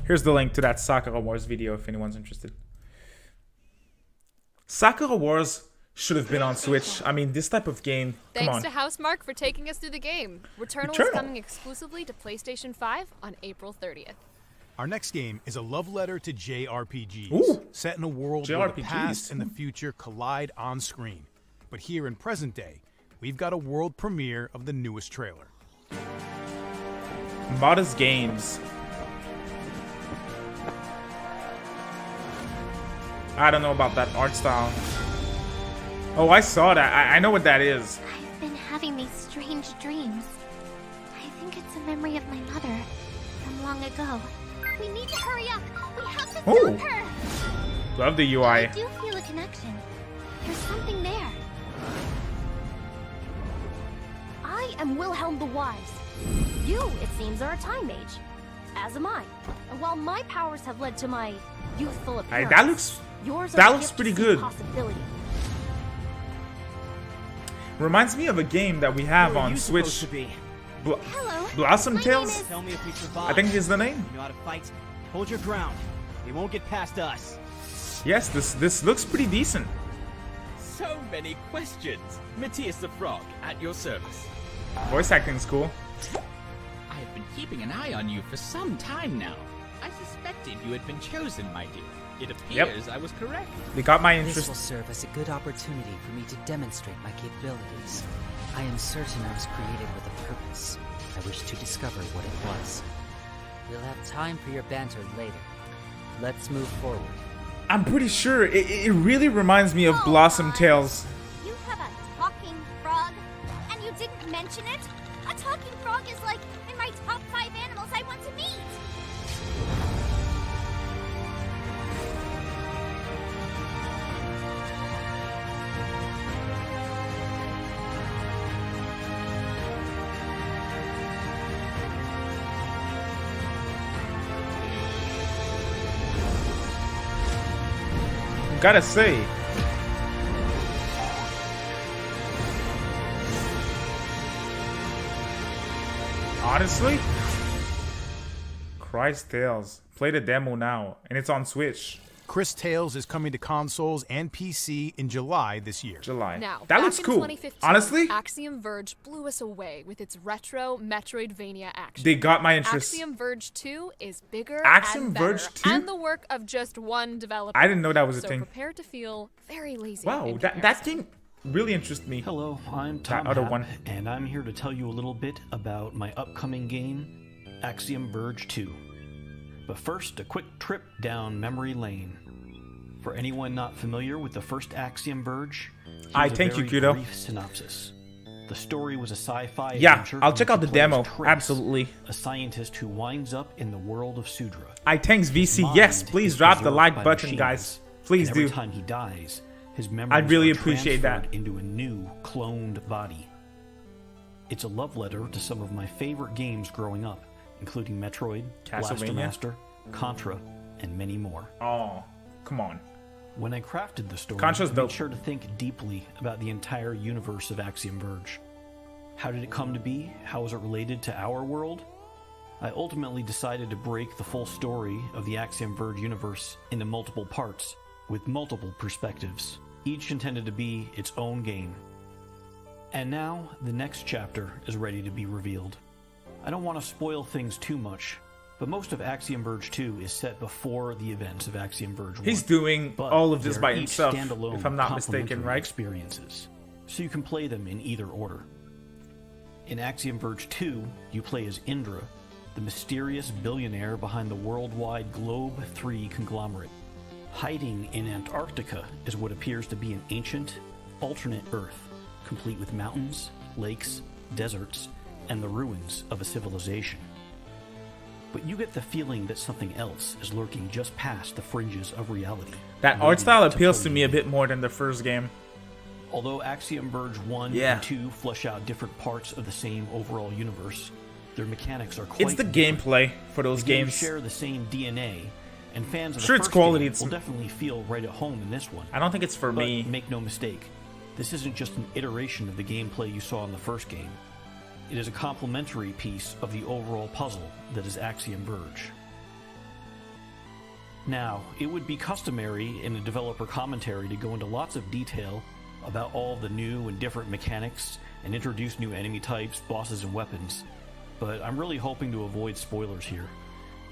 Here's the link to that Sakura Wars video if anyone's interested. Sakura Wars should have been on Switch. I mean, this type of game. Come Thanks on. to Housemarque for taking us through the game. Returnal is coming exclusively to PlayStation 5 on April 30th. Our next game is a love letter to JRPGs, Ooh. set in a world where the JRPGs. past and the future collide on screen. But here in present day, we've got a world premiere of the newest trailer. Modest Games. I don't know about that art style. Oh, I saw that. I know what that is. I've been having these strange dreams. I think it's a memory of my mother from long ago. We need to hurry up. We have to Oh. stop her. Love the I UI. do feel a connection. There's something there. I am Wilhelm the Wise. You, it seems, are a time mage. As am I. And while my powers have led to my youthful Hey, appearance, that looks yours are that the looks gift pretty to see good. possibility. Reminds me of a game that we have on Switch. Blossom Tales? Tell me if we survive. I think is the name. You know how to fight? Hold your ground. They won't get past us. Yes, this looks pretty decent. So many questions. Matthias the Frog, at your service. Voice acting's cool. I have been keeping an eye on you for some time now. I suspected you had been chosen, my dear. It appears I was correct. They got my This interest. will serve as a good opportunity for me to demonstrate my capabilities. I am certain I was created with a purpose. I wish to discover what it was. We'll have time for your banter later. Let's move forward. I'm pretty sure it really reminds me of Blossom Tales. You have a talking frog, and you didn't mention it? A talking frog is like in my top 5 animals I want to meet. Gotta say, honestly, Cris Tales. Play the demo now, and it's on Switch. Cris Tales is coming to consoles and PC in July this year. Now, that back looks in cool. 2015, Honestly, Axiom Verge blew us away with its retro Metroidvania action. they got my interest. Axiom Verge 2 is bigger Axiom and better, Verge 2? and the work of just one developer. I didn't know that was a so thing. prepare to feel very lazy. Wow, in that thing really interests me. Hello, I'm Tom That other Happ, one. and I'm here to tell you a little bit about my upcoming game, Axiom Verge 2. But first, a quick trip down memory lane. For anyone not familiar with the first Axiom Verge, here's a thank you, very Kudo. brief synopsis. The story was a sci-fi Yeah, adventure I'll in check which out the you play as demo. Trace, Absolutely. a scientist who winds up in the world of Sudra. Thanks, VC. His Yes, mind please is drop the preserved like by button, machines, guys. Please and every do. time he dies, his memories I'd really are appreciate that. transferred into a new cloned body. It's a love letter to some of my favorite games growing up, including Metroid, Blaster Castlevania? Master, Contra, and many more. Oh, come on. When I crafted the story, Contra's I dope. made sure to think deeply about the entire universe of Axiom Verge. How did it come to be? How is it related to our world? I ultimately decided to break the full story of the Axiom Verge universe into multiple parts, with multiple perspectives, each intended to be its own game. And now, the next chapter is ready to be revealed. I don't want to spoil things too much, but most of Axiom Verge 2 is set before the events of Axiom Verge 1. He's doing But all of this they're by each himself, standalone, if I'm not mistaken, complementary right? Experiences, so you can play them in either order. In Axiom Verge 2, you play as Indra, the mysterious billionaire behind the worldwide Globe 3 conglomerate. Hiding in Antarctica is what appears to be an ancient, alternate Earth, complete with mountains, lakes, deserts, and the ruins of a civilization. But you get the feeling that something else is lurking just past the fringes of reality. That art waiting style to appeals pull to you me a in. bit more than the first game. Although Axiom Verge 1 Yeah. and 2 flesh out different parts of the same overall universe, their mechanics are quite It's the different. gameplay for those The games. share the same DNA, and fans of Sure, the it's first quality, game it's- will definitely feel right at home in this one. I don't think it's for But me. make no mistake, this isn't just an iteration of the gameplay you saw in the first game. It is a complementary piece of the overall puzzle that is Axiom Verge. Now, it would be customary in a developer commentary to go into lots of detail about all the new and different mechanics and introduce new enemy types, bosses, and weapons, but I'm really hoping to avoid spoilers here.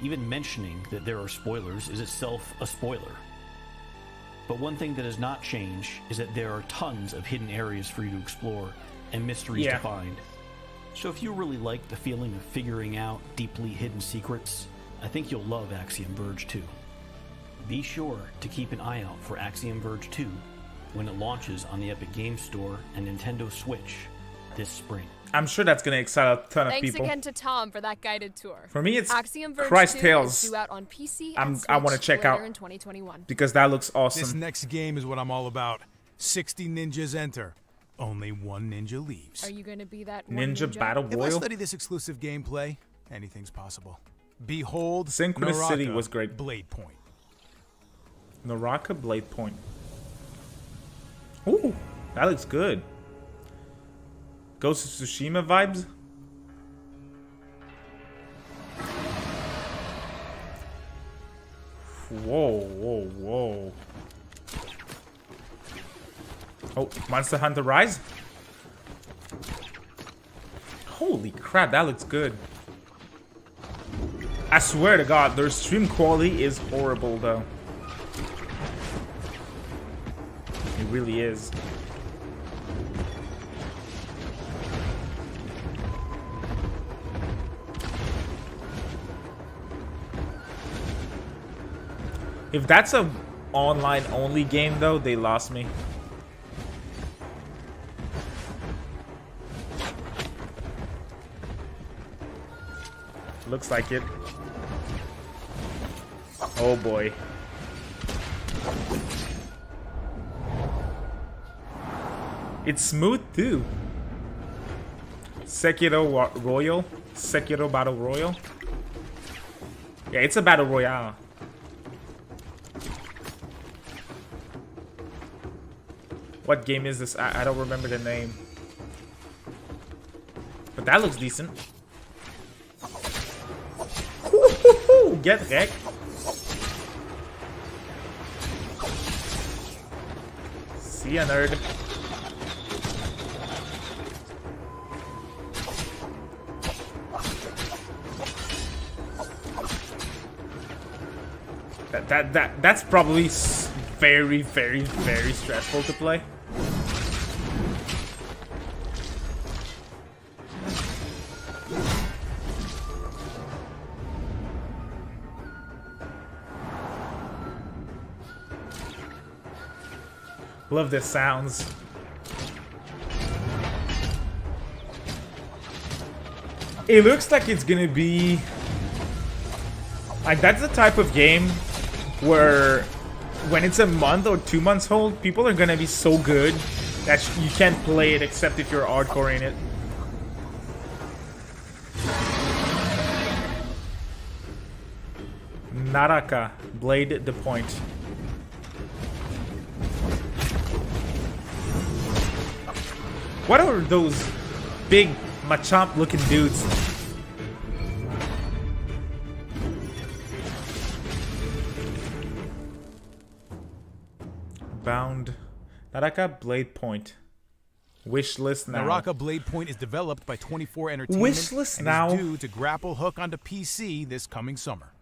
Even mentioning that there are spoilers is itself a spoiler. But one thing that has not changed is that there are tons of hidden areas for you to explore and mysteries Yeah. to find. So if you really like the feeling of figuring out deeply hidden secrets, I think you'll love Axiom Verge 2. Be sure to keep an eye out for Axiom Verge 2 when it launches on the Epic Games Store and Nintendo Switch this spring. I'm sure that's going to excite a ton of Thanks people. again to Tom for that guided tour. For me, it's Axiom Verge Cris 2 Tales. is due out on PC I and want to Switch check later out in 2021. because that looks awesome. This next game is what I'm all about. 60 ninjas enter. Only one ninja leaves. Are you going to be that one Ninja Battle If I Royal? study this exclusive gameplay, anything's possible. Behold, Synchronous Naraka, City was great. Bladepoint. Naraka Bladepoint. Ooh, that looks good. Ghost of Tsushima vibes. Whoa, whoa, whoa. Oh, Monster Hunter Rise? Holy crap, that looks good. I swear to God, their stream quality is horrible though. It really is. If that's a online only game though, they lost me. Looks like it. Oh boy. It's smooth too. Sekiro Royal? Sekiro Battle Royal? Yeah, it's a Battle Royale. What game is this? I don't remember the name. But that looks decent. Get wrecked. See ya, nerd. That's probably very, very, very stressful to play. Love the sounds. It looks like it's gonna be like that's the type of game where when it's a month or 2 months old, people are gonna be so good that you can't play it except if you're hardcore in it. Naraka, Bladepoint. What are those big Machamp looking dudes? Bound. Naraka Bladepoint. Wishlist now. Naraka Bladepoint is developed by 24 Entertainment Wishlist and now. is due to grapple hook onto PC this coming summer.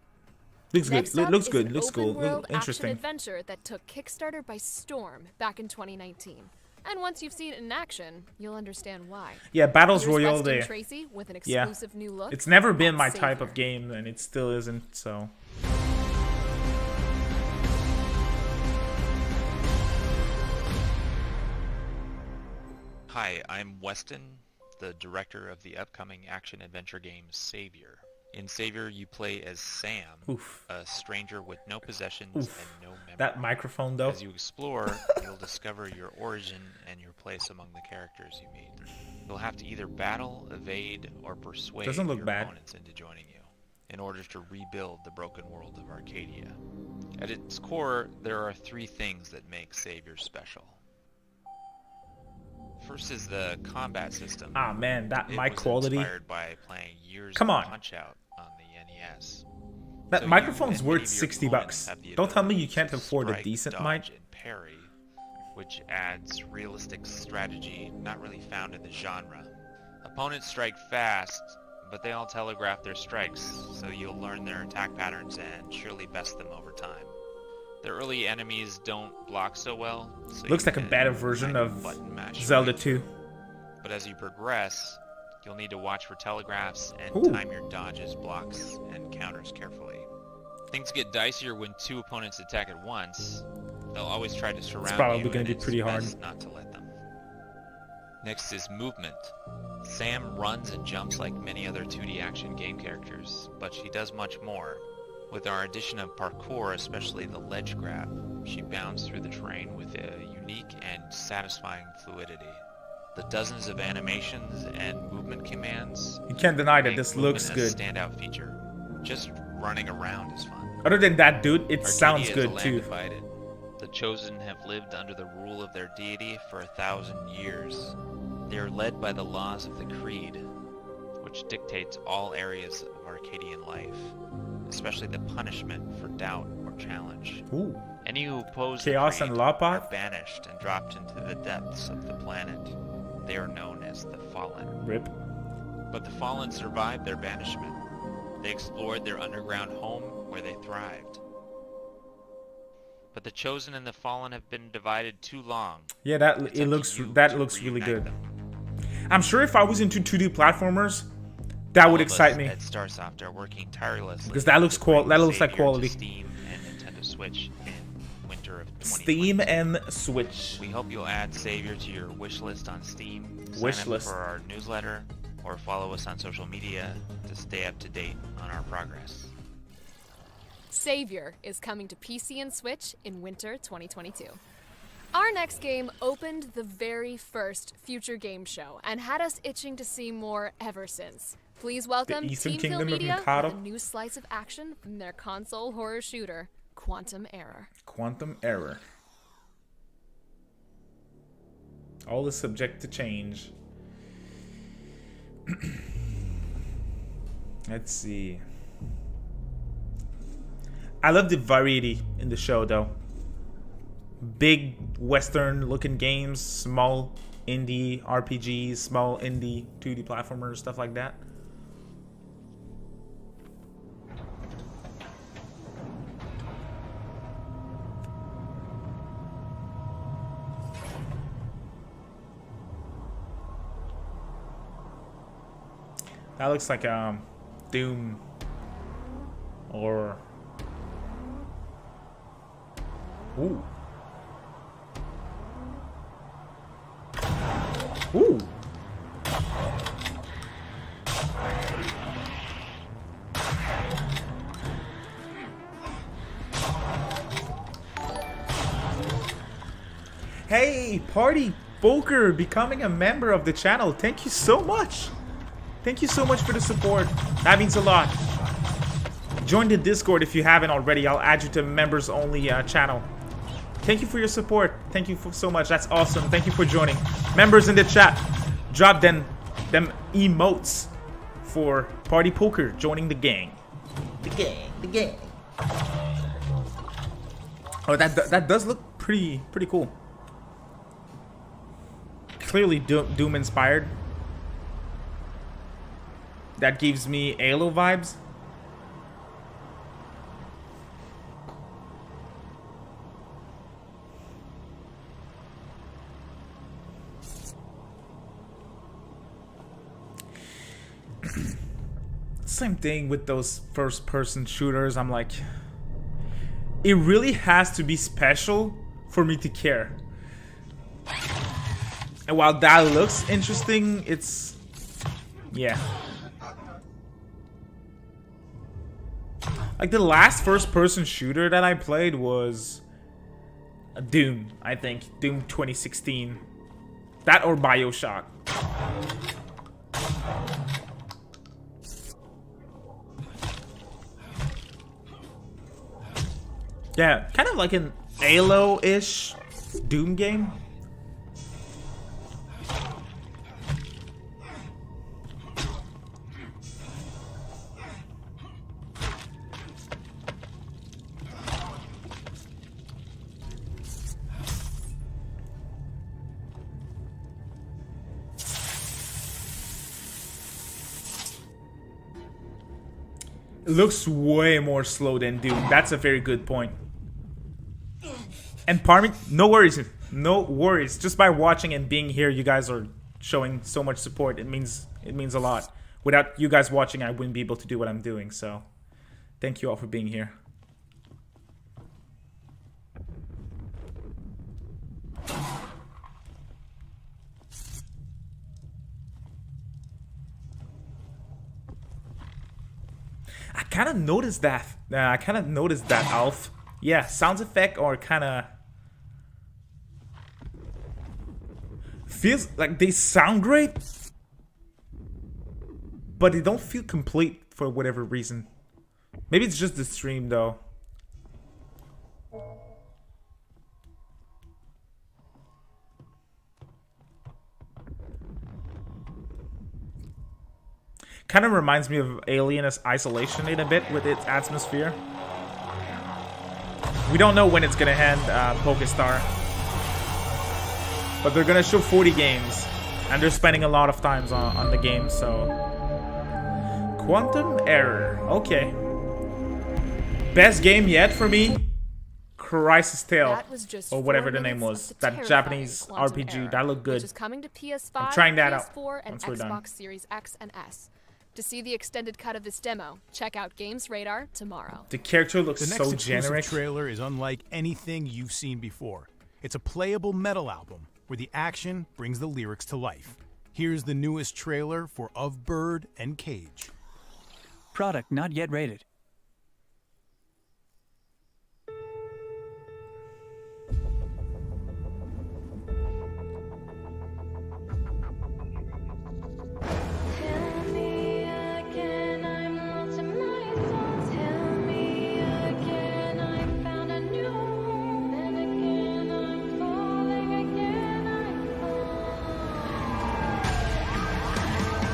Looks Next good. up Looks is good. an Looks cool. open-world Interesting. action-adventure that took Kickstarter by storm back in 2019. And once you've seen it in action, you'll understand why. Yeah, Battles Here's Royale. Weston There. Tracy with an exclusive new look. It's never been my Savior. type of game, and it still isn't. So. Hi, I'm Weston, the director of the upcoming action-adventure game Savior. In Savior, you play as Sam, a stranger with no possessions and no memory. That microphone, though. As you explore, you'll discover your origin and your place among the characters you meet. You'll have to either battle, evade, or persuade Doesn't look your bad. opponents into joining you in order to rebuild the broken world of Arcadia. At its core, there are three things that make Savior special. First is the combat system. Ah man, that It mic was quality. inspired by playing years Come of on. Punch-Out on the NES. That So you microphone's and worth many of your $60. opponents have the Don't tell me you ability can't to afford a strike, decent dodge, mic. and parry, which adds realistic strategy not really found in the genre. Opponents strike fast, but they all telegraph their strikes, so you'll learn their attack patterns and surely best them over time. The early enemies don't block so well, so Looks you like a can better version kind of button mash Zelda right 2. But as you progress, you'll need to watch for telegraphs and Ooh. time your dodges, blocks, and counters carefully. Things get dicier when two opponents attack at once. They'll always try to surround probably you, gonna and be it's pretty hard. best not to let them. Next is movement. Sam runs and jumps like many other 2D action game characters, but she does much more. With our addition of parkour, especially the ledge grab, she bounds through the terrain with a unique and satisfying fluidity. The dozens of animations and movement commands. You can't deny that make this movement looks a good. standout feature. Just running around is fun. Other than that, dude, it Arcadia sounds is a good land too. divided. The Chosen have lived under the rule of their deity for 1,000 years. They are led by the laws of the Creed, which dictates all areas of Arcadian life, especially the punishment for doubt or challenge. Ooh. Any who oppose Chaos the Creed and Lawpot? are banished and dropped into the depths of the planet. They are known as the Fallen. Rip. But the Fallen survived their banishment. They explored their underground home where they thrived. But the Chosen and the Fallen have been divided too long. Yeah, that looks really good. I'm sure if I was into 2D platformers, that would excite me. At Starsoft are working tirelessly because that looks cool. That looks like quality. Steam and Nintendo Switch in winter of 2020. Steam and Switch. We hope you'll add Savior to your wish list on Steam. Wish sign up list for our newsletter or follow us on social media to stay up to date on our progress. Savior is coming to PC and Switch in winter 2022. Our next game opened the very first Future Game Show and had us itching to see more ever since. Please welcome Team Kill Media with a new slice of action from their console horror shooter, Quantum Error. Quantum Error. All is subject to change. Let's see. I love the variety in the show, though. Big Western-looking games, small indie RPGs, small indie 2D platformers, stuff like that. That looks like Doom or ooh. Ooh. Hey, Party Poker becoming a member of the channel. Thank you so much. Thank you so much for the support. That means a lot. Join the Discord if you haven't already. I'll add you to members only channel. Thank you for your support. Thank you so much. That's awesome. Thank you for joining. Members in the chat, drop them emotes for Party Poker joining the gang. The gang. Oh, that does look pretty cool. Clearly Doom inspired. That gives me Halo vibes. Same thing with those first-person shooters. I'm like, it really has to be special for me to care. And while that looks interesting, it's... yeah. Like, the last first-person shooter that I played was Doom, I think. Doom 2016. That or BioShock. Yeah, kind of like an Halo-ish Doom game. It looks way more slow than Doom. That's a very good point. And pardon me, no worries. No worries. Just by watching and being here, you guys are showing so much support. It means a lot. Without you guys watching, I wouldn't be able to do what I'm doing. So, thank you all for being here. I kind of noticed that. Alf. Yeah, sounds effect or kind of feels like they sound great, but they don't feel complete for whatever reason. Maybe it's just the stream though. Kind of reminds me of Alien Isolation in a bit with its atmosphere. We don't know when it's gonna end, Pokestar. But they're gonna show 40 games. And they're spending a lot of time on the game, so... Quantum Error. Okay. Best game yet for me? Cris Tales, or whatever the name was. That Japanese RPG. That looked good. Which is coming to PS5, I'm trying that out PS4, and once we're done. Xbox Series X and S. To see the extended cut of this demo, check out Games Radar tomorrow. The character looks the next so exclusive generic. Trailer is unlike anything you've seen before. It's a playable metal album where the action brings the lyrics to life. Here's the newest trailer for Of Bird and Cage. Product not yet rated.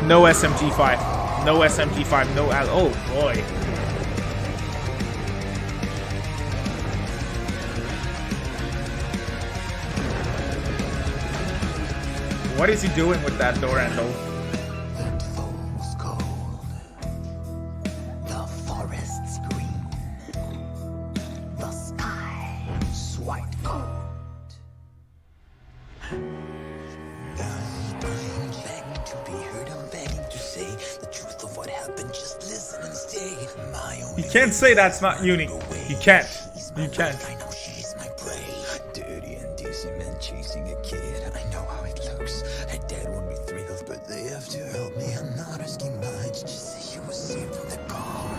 No SMG5. No SMG5. No... Oh, boy. What is he doing with that door handle? The forest's green. The sky's white gold. You can't say that's not unique. You can't. You can't. Dirty and dizzy men chasing a kid. I know how it looks. A dad won't be thrilled, but they have to help me. I'm not asking much. Just say you were saved from the car.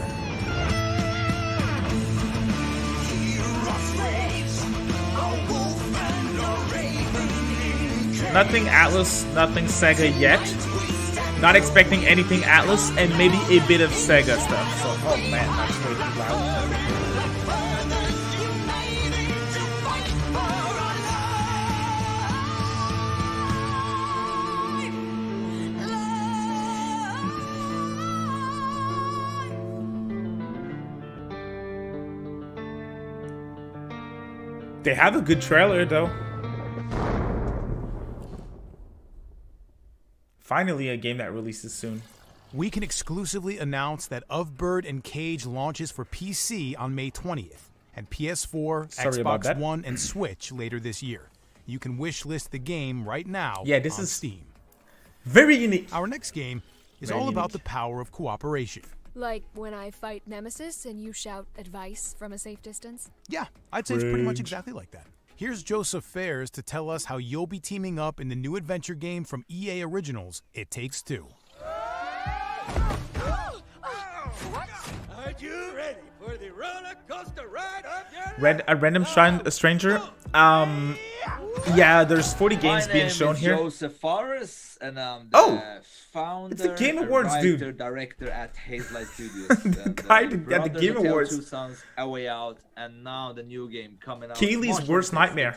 Nothing Atlas, nothing Sega yet. Not expecting anything Atlas, and maybe a bit of Sega stuff. So, oh man, that's way too loud. They have a good trailer, though. Finally, a game that releases soon. We can exclusively announce that Of Bird and Cage launches for PC on May 20th, and PS4, Xbox One, and Switch later this year. You can wishlist the game right now this on is Steam. Very unique. Our next game is all about the power of cooperation. Like when I fight Nemesis and you shout advice from a safe distance? Yeah, I'd say it's pretty much exactly like that. Here's Joseph Fares to tell us how you'll be teaming up in the new adventure game from EA Originals, It Takes Two. Are you ready for the roller coaster ride of your A random stranger. Yeah, there's 40 games being shown here. Joseph Fares, and I'm the founder, it's the Game Awards, writer, dude. Director at Daehlic Studios. The guy at the Game Awards. Two Sons, A Way Out, and now the new game coming out. Kaylee's worst nightmare.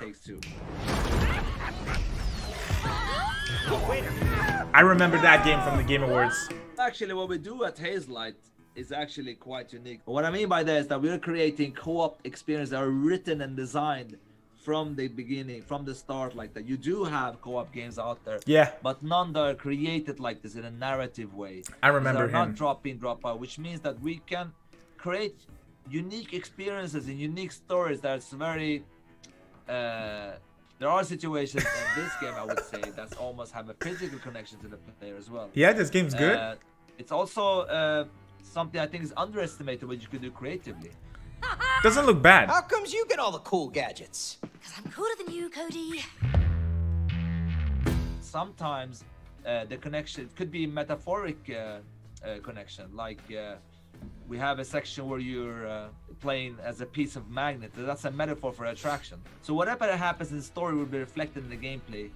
I remember that game from the Game Awards. Actually, what we do at Daehlic is actually quite unique. What I mean by that is that we're creating co-op experiences that are written and designed from the beginning, from the start, like that. You do have co-op games out there, yeah, but none that are created like this in a narrative way. I remember they're him. Not drop in, drop out, which means that we can create unique experiences and unique stories. That's very. There are situations in this game, I would say, that almost have a physical connection to the player as well. Yeah, this game's good. It's also something I think is underestimated what you can do creatively. Doesn't look bad. How comes you get all the cool gadgets? Because I'm cooler than you, Cody. Sometimes the connection could be metaphoric connection, like we have a section where you're playing as a piece of magnet. That's a metaphor for attraction. So whatever happens in the story will be reflected in the gameplay.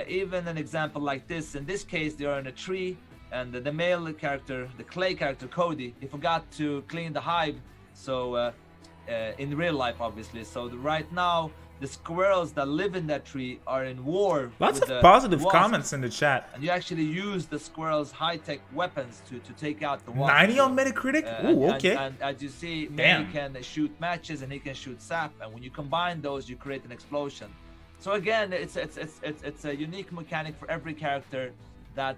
Even an example like this, in this case they are in a tree, and the male character, the clay character Cody, he forgot to clean the hive. So in real life, obviously. So right now the squirrels that live in that tree are in war. Lots with of the positive wasps, comments in the chat. and you actually use the squirrels' high-tech weapons to take out the wasps. 90 on Metacritic? Ooh, okay. And as you see, Damn. Manny can shoot matches and he can shoot sap, and when you combine those, you create an explosion. So again, it's a unique mechanic for every character that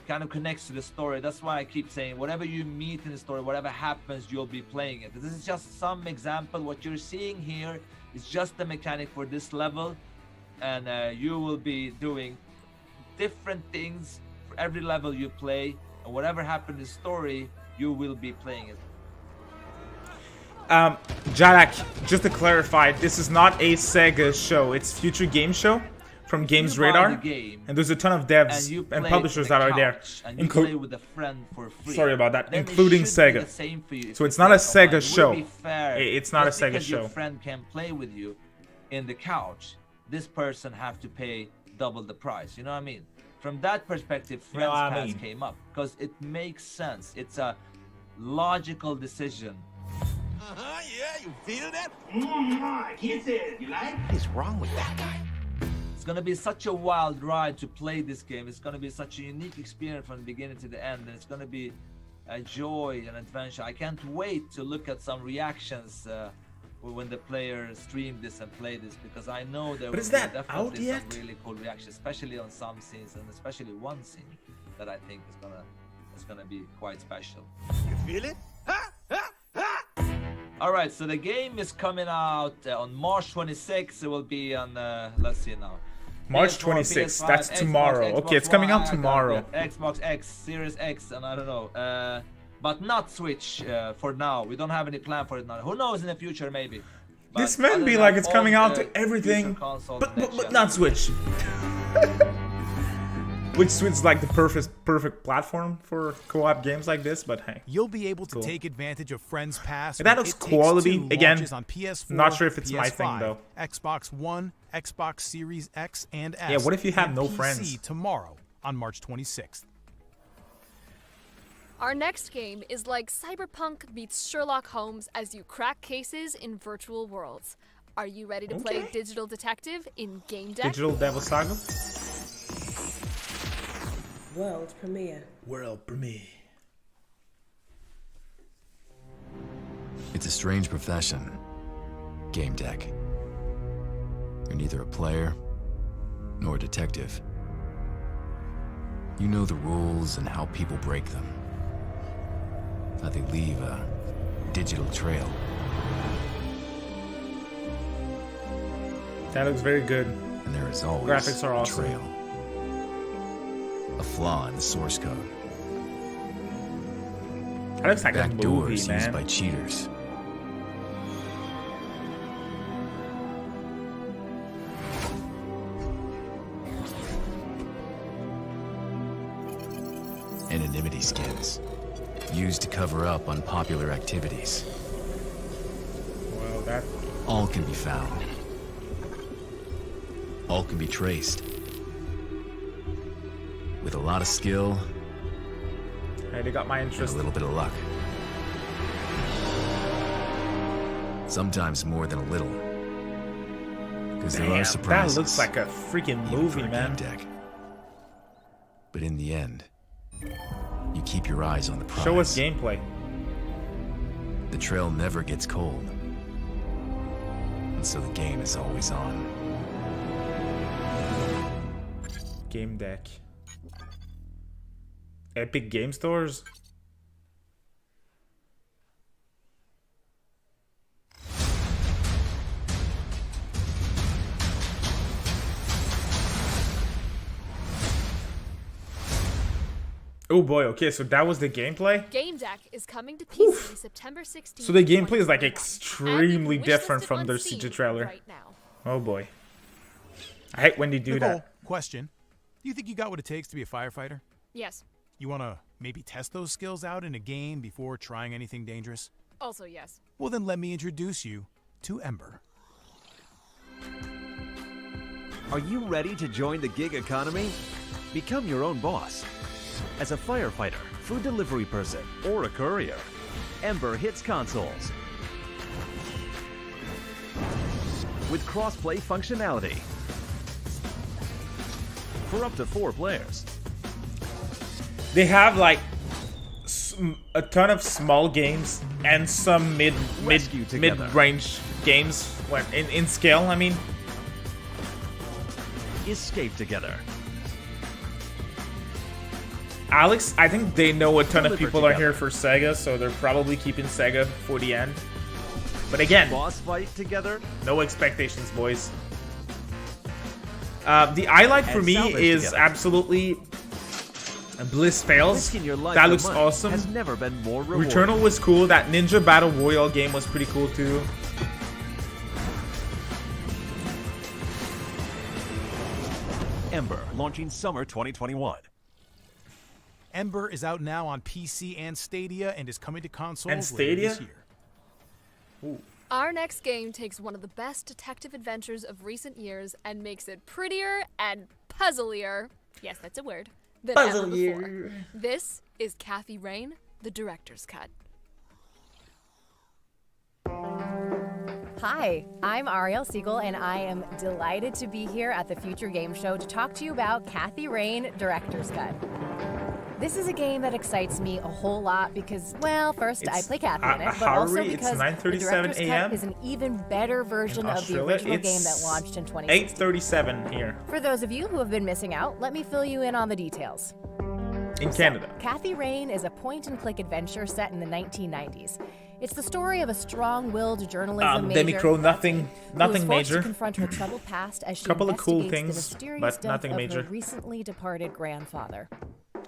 kind of connects to the story. That's why I keep saying, whatever you meet in the story, whatever happens, you'll be playing it. This is just some example. What you're seeing here is just the mechanic for this level, and you will be doing different things for every level you play, and whatever happened in the story, you will be playing it. Daehlic, just to clarify, this is not a Sega show. It's Future Game Show from Games Radar, and there's a ton of devs and publishers that are there. And you play with a friend for free. Sorry about that, Then including it should be Sega. the same for you. So it's not a Sega It show. would be fair. It's not a Just Sega because show. Your friend can play with you in the couch, this person have to pay double the price. You know what I mean? From that perspective, You know Friends what I Pass mean. came up because it makes sense. It's a logical decision. Yeah, you feel that? I can't say it. You like? What is wrong with that guy? It's gonna be such a wild ride to play this game. It's gonna be such a unique experience from the beginning to the end, and it's gonna be a joy and adventure. I can't wait to look at some reactions when the players stream this and play this, because I know there will is be that out definitely yet? some really cool reactions, especially on some scenes, and especially one scene that I think is gonna be quite special. You feel it? All right, so the game is coming out on March 26th. It will be on, let's see now. March PS4, 26th, PS5, that's tomorrow. Xbox Okay, it's coming One, out tomorrow. Xbox X, Series X, and I don't know. But not Switch for now. We don't have any plan for it now. Who knows in the future, maybe. But This man other be than like that, it's all coming out the to everything, future consoles but next gen. not Switch. Which Switch is like the perfect platform for co-op games like this, but hey. You'll be able to Cool. take advantage of Friends Pass. That when looks It Takes quality. Two Again, launches on PS4, not sure if it's PS5, my thing, though. Xbox One, Xbox Series X and S. Yeah, what if you have and no PC friends? tomorrow on March 26th. Our next game is like Cyberpunk meets Sherlock Holmes as you crack cases in virtual worlds. Are you ready to play Digital Detective in Gamedec? Digital Devil Saga? World premiere. World premiere. It's a strange profession, Gamedec. You're neither a player nor a detective. You know the rules and how people break them. How they leave a digital trail. That looks very good. And there is always Graphics are a awesome. trail. A flaw in the source code. That looks like a movie, Backdoors man. used by cheaters. Anonymity skins. Used to cover up unpopular activities. Well, that... All can be found. All can be traced. With a lot of skill Hey, they got my and interest. a little bit of luck. Sometimes more than a little. Because there are Damn, surprises. that looks like a freaking even movie, for a man. Gamedec. But in the end, you keep your eyes on the prize. Show us gameplay. The trail never gets cold. And so the game is always on. Gamedec. Epic Game Stores? Oh boy, okay, so that was the gameplay? Gamedec is coming to PC September 16th. So the gameplay is like 2021. extremely And different wishlisted from on their Steam CG trailer. right now. Oh boy. I hate when they do Nicole, that. question. Do you think you got what it takes to be a firefighter? Yes. You want to maybe test those skills out in a game before trying anything dangerous? Also, yes. Well, then let me introduce you to Ember. Are you ready to join the gig economy? Become your own boss. As a firefighter, food delivery person, or a courier, Ember hits consoles. with cross-play functionality for up to 4 players. They have like a ton of small games and some mid-range games when in scale. I mean, escape together. Alex, I think they know a ton of people are here for Sega, so they're probably keeping Sega for the end. But again, boss fight together. No expectations, boys. The highlight for me is absolutely Cris Tales. That looks awesome. Has never been more rewarding. Returnal was cool. That Ninja Battle Royale game was pretty cool too. Ember, launching summer 2021. Ember is out now on PC and Stadia and is coming to consoles And Stadia? later this year. Ooh. Our next game takes one of the best detective adventures of recent years and makes it prettier and puzzlier. Yes, that's a word. Than ever before. This is Kathy Rain, the director's cut. Hi, I'm Ariel Siegel, and I am delighted to be here at the Future Game Show to talk to you about Kathy Rain, Director's Cut. This is a game that excites me a whole lot because, well, first, I play Kathy in it, but also because the Director's Cut is an even better version of the original game that launched in 2016. 8:37 here. For those of you who have been missing out, let me fill you in on the details. In Canada. Kathy Rain is a point-and-click adventure set in the 1990s. It's the story of a strong-willed journalism major nothing who is forced major. to confront her troubled past as she Couple of cool investigates things, the mysterious but death nothing of major. her recently departed grandfather.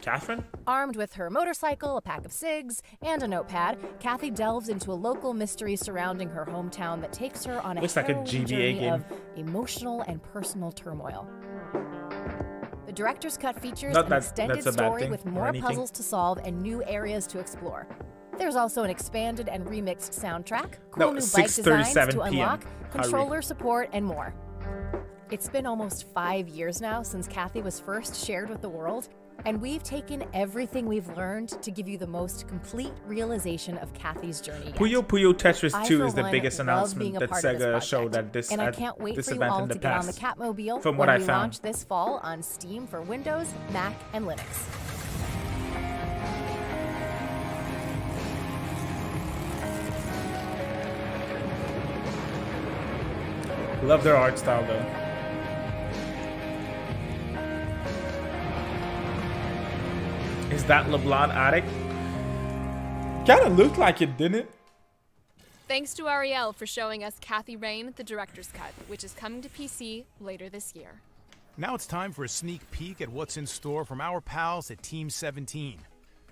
Catherine? Armed with her motorcycle, a pack of cigs, and a notepad, Kathy delves into a local mystery surrounding her hometown that takes her on a Looks like a harrowing GBA journey game. of emotional and personal turmoil. The Director's Cut features Not an that extended that's a bad story thing with or more anything. puzzles to solve and new areas to explore. There's also an expanded and remixed soundtrack, cool No, new bike designs 6:37 to unlock, PM. controller support, and more. It's been almost 5 years now since Kathy was first shared with the world, and we've taken everything we've learned to give you the most complete realization of Kathy's journey yet. Puyo Puyo Tetris I, 2 for is the one, biggest love announcement being a that part of this Sega project, showed at this, and I at can't wait this for you event all in the to get on the past. Catmobile From when what I we found. launch this fall on Steam for Windows, Mac, and Linux. Love their art style though. Is that LeBlanc Attic? Kinda looked like it, didn't it? Thanks to Ariel for showing us Kathy Rain, the director's cut, which is coming to PC later this year. Now it's time for a sneak peek at what's in store from our pals at Team 17.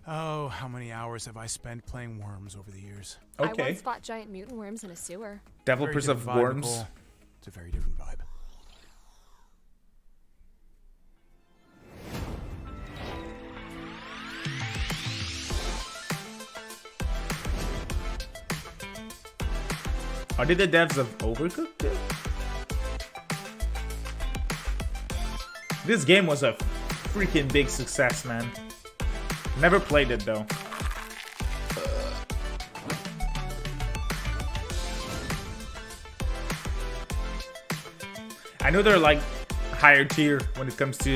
Oh, how many hours have I spent playing Worms over the years? I once fought giant mutant worms in a sewer. Developers Very of different vibe, Worms. Nicole. It's a very different vibe. Are they the devs of Overcooked? This game was a freaking big success, man. Never played it though. I know they're like higher tier when it comes to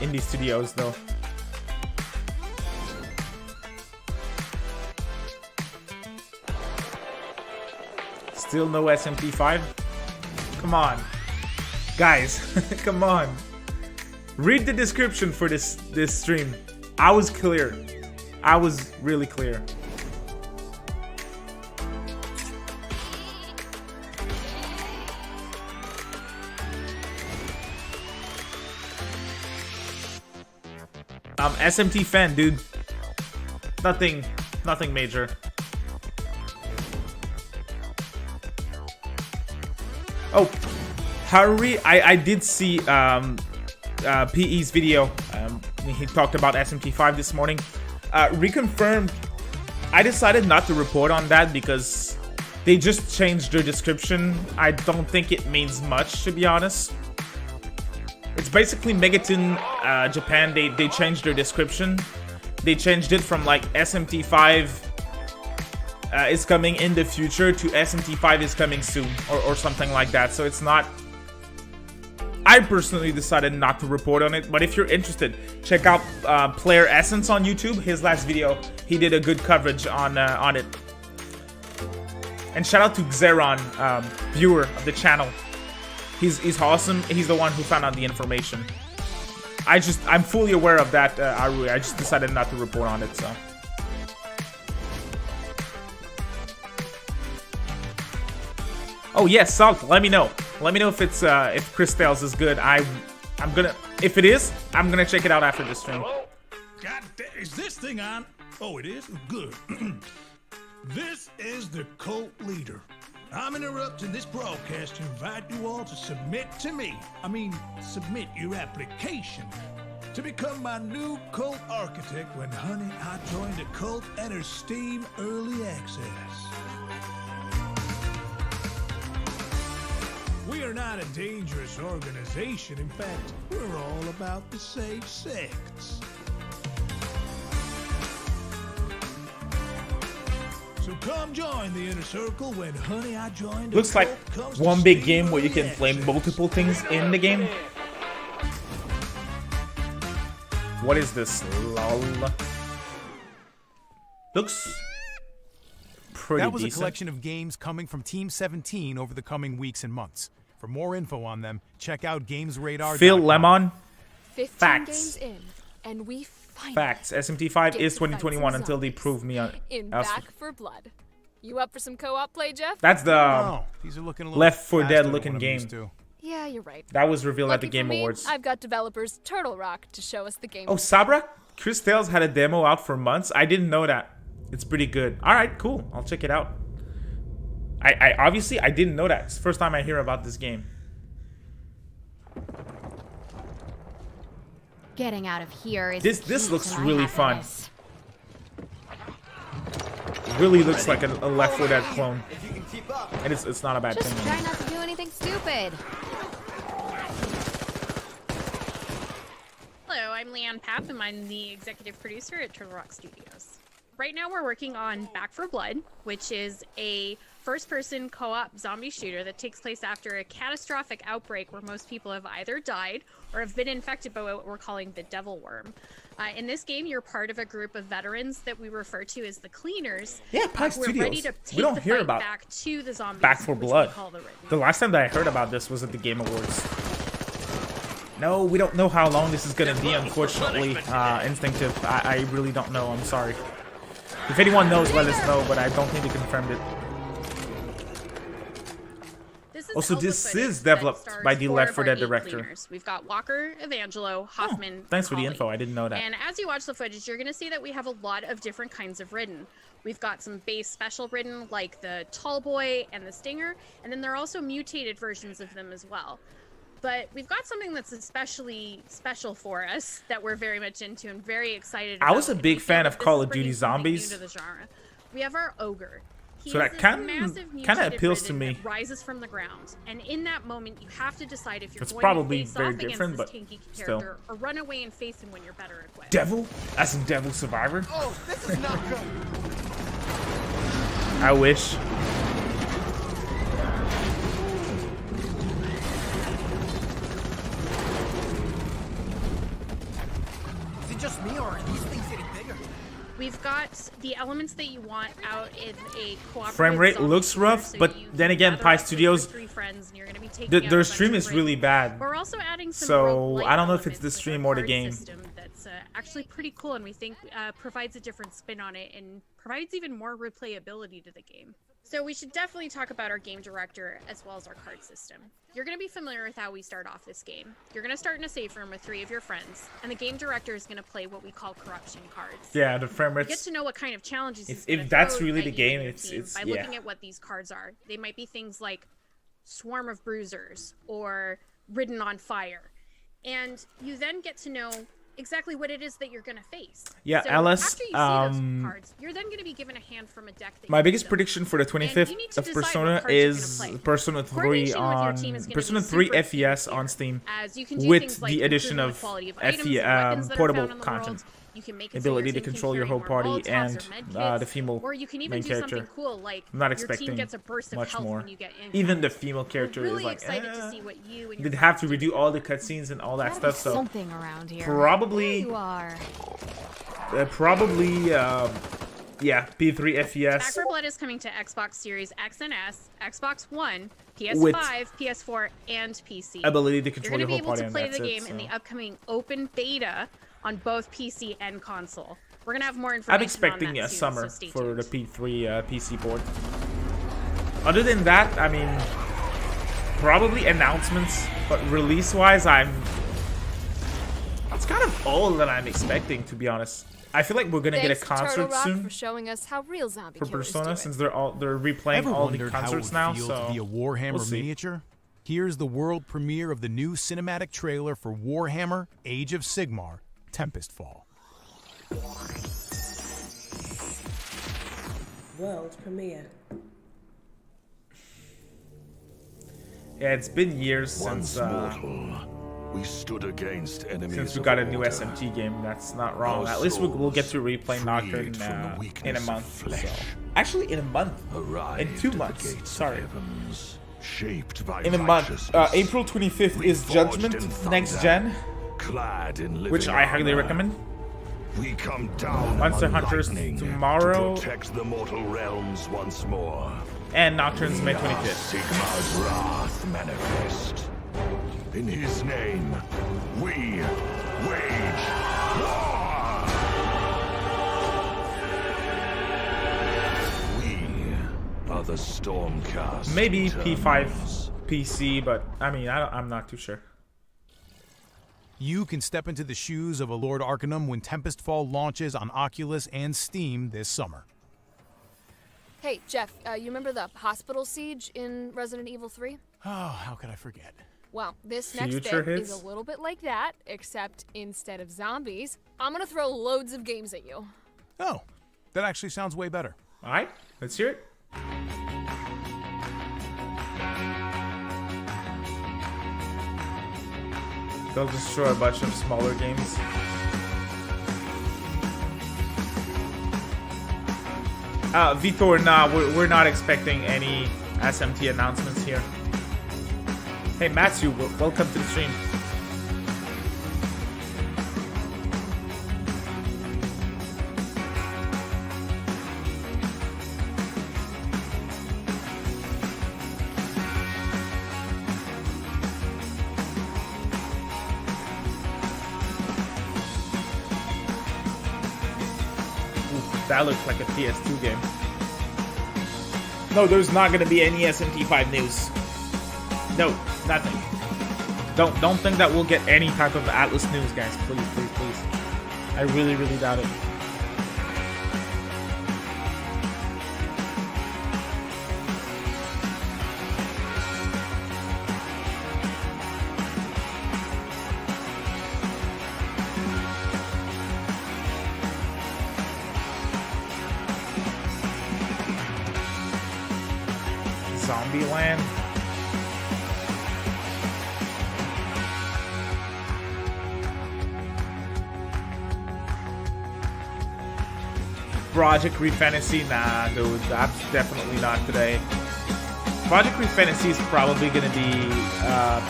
indie studios though. Still no SMP5? Come on. Guys, come on. Read the description for this stream. I was clear. I was really clear. SMT fan, dude. Nothing major. Oh, Haruri, I did see PE's video. He talked about SMT5 this morning. Reconfirmed. I decided not to report on that because they just changed their description. I don't think it means much, to be honest. It's basically Megaton Japan. They changed their description. They changed it from like SMT5 is coming in the future to SMT5 is coming soon, or something like that. So it's not. I personally decided not to report on it, but if you're interested, check out Player Essence on YouTube. His last video, he did a good coverage on it. And shout out to Xeron, viewer of the channel. He's awesome. He's the one who found out the information. I'm fully aware of that, Arui. I just decided not to report on it, so. Oh yes, Salt. Let me know. Let me know if it's if Cris Tales is good. I'm gonna, if it is, I'm gonna check it out after the stream. Hello? God damn, is this thing on? Oh, it is? Good. This is the cult leader. I'm interrupting this broadcast to invite you all to submit to me. Submit your application to become my new cult architect when, honey, I join the cult enter Steam Early Access. We are not a dangerous organization. In fact, we're all about the safe sex. So come join the inner circle when, honey, I joined. Looks like one big game where you can play multiple things in the game. What is this? Lol. Looks pretty That was decent. a collection of games coming from Team 17 over the coming weeks and months. For more info on them, check out GamesRadar.com. Phil Lemon. 15 Facts. games in, and we finally Facts. SMT5 get is to fight 2021 some until they prove me on. in else. Back for Blood. You up for some co-op play, Jeff? That's the these are looking a little Left 4 faster Dead than looking what I'm used game. to. Yeah, you're right. That was revealed at the Lucky Game for me, Awards. I've got developers Turtle Rock to show us the game. Oh, Sabra? Cris Tales had a demo out for months? I didn't know that. It's pretty good. Alright, cool. I'll check it out. I obviously, I didn't know that. It's the first time I hear about this game. Getting out of here is This looks really fun. It really looks like a Left 4 Dead clone. And it's not a bad Just thing. try not to do anything stupid. Hello, I'm Leanne Papp, and I'm the executive producer at Turtle Rock Studios. Right now we're working on Back for Blood, which is a first-person co-op zombie shooter that takes place after a catastrophic outbreak where most people have either died or have been infected by what we're calling the devil worm. In this game, you're part of a group of veterans that we refer to as the Cleaners. Yeah, Pie who are ready Studios. to We take don't the hear fight about back to the zombies, Back for which we Blood. call the Red. The last time that I heard about this was at the Game Awards. No, we don't know how long this is going to be, unfortunately. Instinctive. I really don't know. I'm sorry. If anyone knows, let us know, but I don't think we confirmed it. Also, this is developed by the Left 4 Dead director. Cleaners. We've got Walker, Evangelo, Hoffman. Thanks for the Holly. info. I didn't know that. And as you watch the footage, you're going to see that we have a lot of different kinds of Ridden. We've got some base special Ridden, like the Tall Boy and the Stinger, and then there are also mutated versions of them as well. But we've got something that's especially special for us that we're very much into and very excited about. I was a big fan of Call of Duty Zombies. New to the genre. We have our Ogre. He So is that this kind massive of mutated appeals to Ridden me. that rises from the ground, and in that moment, you have to decide if you're It's going probably to face very off different, against but this tanky still. character, or run away and face him when you're better equipped. Devil? As in Devil Survivor? Oh, this is not good. I wish. Is it just me, or are these things getting bigger? We've got the elements that you want out in a cooperative Frame rate zombie looks shooter, rough, so but you then can again, gather Pie up with Studios, your 3 friends, and you're gonna be taking out a their bunch stream of is Ridden. really bad. We're also adding some So roguelike I don't know if it's elements the with stream our or the card game. system that's actually pretty cool, and we think provides a different spin on it and provides even more replayability to the game. So we should definitely talk about our game director as well as our card system. You're going to be familiar with how we start off this game. You're going to start in a safe room with 3 of your friends, and the game director is going to play what we call corruption cards. Yeah, the frame You get rates. to know what kind of challenges he's If gonna that's throw really at the you game, and your it's team by yeah. looking at what these cards are. They might be things like Swarm of Bruisers or Ridden on Fire. And you then get to know exactly what it is that you're going to face. Yeah, so Alice, after you see those cards, you're then going to be given a hand from a deck that My you biggest built. prediction for the And you 25th need to of decide Persona what cards you're is gonna play. Persona 3 Coordination with your on team is gonna Persona be 3 super FES on Steam as you can do with things like the addition improving of the quality of items and FE weapons that are portable found in the content. world. You can make it ability so to your team control can your carry whole more party Molotovs and or med the kits, female or you can even main do character. something cool like I'm not your expecting team gets a burst of much health more. when you get in. Even the female character We're really is like, excited to see what you and your they'd have to redo all the cutscenes and all that Gotta be stuff. So something around here. probably, There you are. Yeah, P3 Back FES 4 Blood is coming to Xbox Series X and S, Xbox One, With PS5, PS4, and PC. ability to control You're your going whole to be party, able to and play that's the it. game in the upcoming open beta on both PC and console. We're going to have more information I'm on expecting that a soon, summer so stay for tuned. the P3 PC port. Other than that, I mean, probably announcements, but release-wise, that's kind of all that I'm expecting, to be honest. I feel like we're gonna get a concert soon for showing us how real zombie for killers Persona, do it. since they're replaying Ever all the wondered how it concerts would now. feel So to be a Warhammer we'll see. miniature? Here's the world premiere of the new cinematic trailer for Warhammer: Age of Sigmar: Tempestfall. World premiere. Yeah, it's been years Once since mortal, we stood against enemies since we of got a new order. SMT game. That's not wrong. Our At least we'll get to souls replay Nocturne freed from the in a weakness of month. flesh. So. Actually, in a month. In Arrived 2 at the months. gates of Sorry. heavens, shaped by In a month. righteousness. April 25th We is forged Judgment in next thunder, gen, clad in living which I highly armor. recommend. We come down Monster among Hunters lightning tomorrow. to protect the mortal realms once more. And Nocturne's May We are 25th. Sigmar's wrath manifest. In his name, we wage war. We are the Stormcast. Maybe P5 Eternals. PC, but I mean, I'm not too sure. You can step into the shoes of a Lord Arcanum when Tempestfall launches on Oculus and Steam this summer. Hey, Jeff, you remember the hospital siege in Resident Evil 3? Oh, how could I forget? Well, this next Future bit hits? is a little bit like that, except instead of zombies, I'm gonna throw loads of games at you. Oh, that actually sounds way better. All right, let's hear it. They'll destroy a bunch of smaller games. Vitor, nah, we're not expecting any SMT announcements here. Hey, Matthew, welcome to the stream. That looks like a PS2 game. No, there's not gonna be any SMT5 news. No, nothing. Don't think that we'll get any type of Atlas news, guys. Please, please, please. I really, really doubt it. Zombieland. Project Re Fantasy, nah, dude, that's definitely not today. Project Re Fantasy is probably gonna be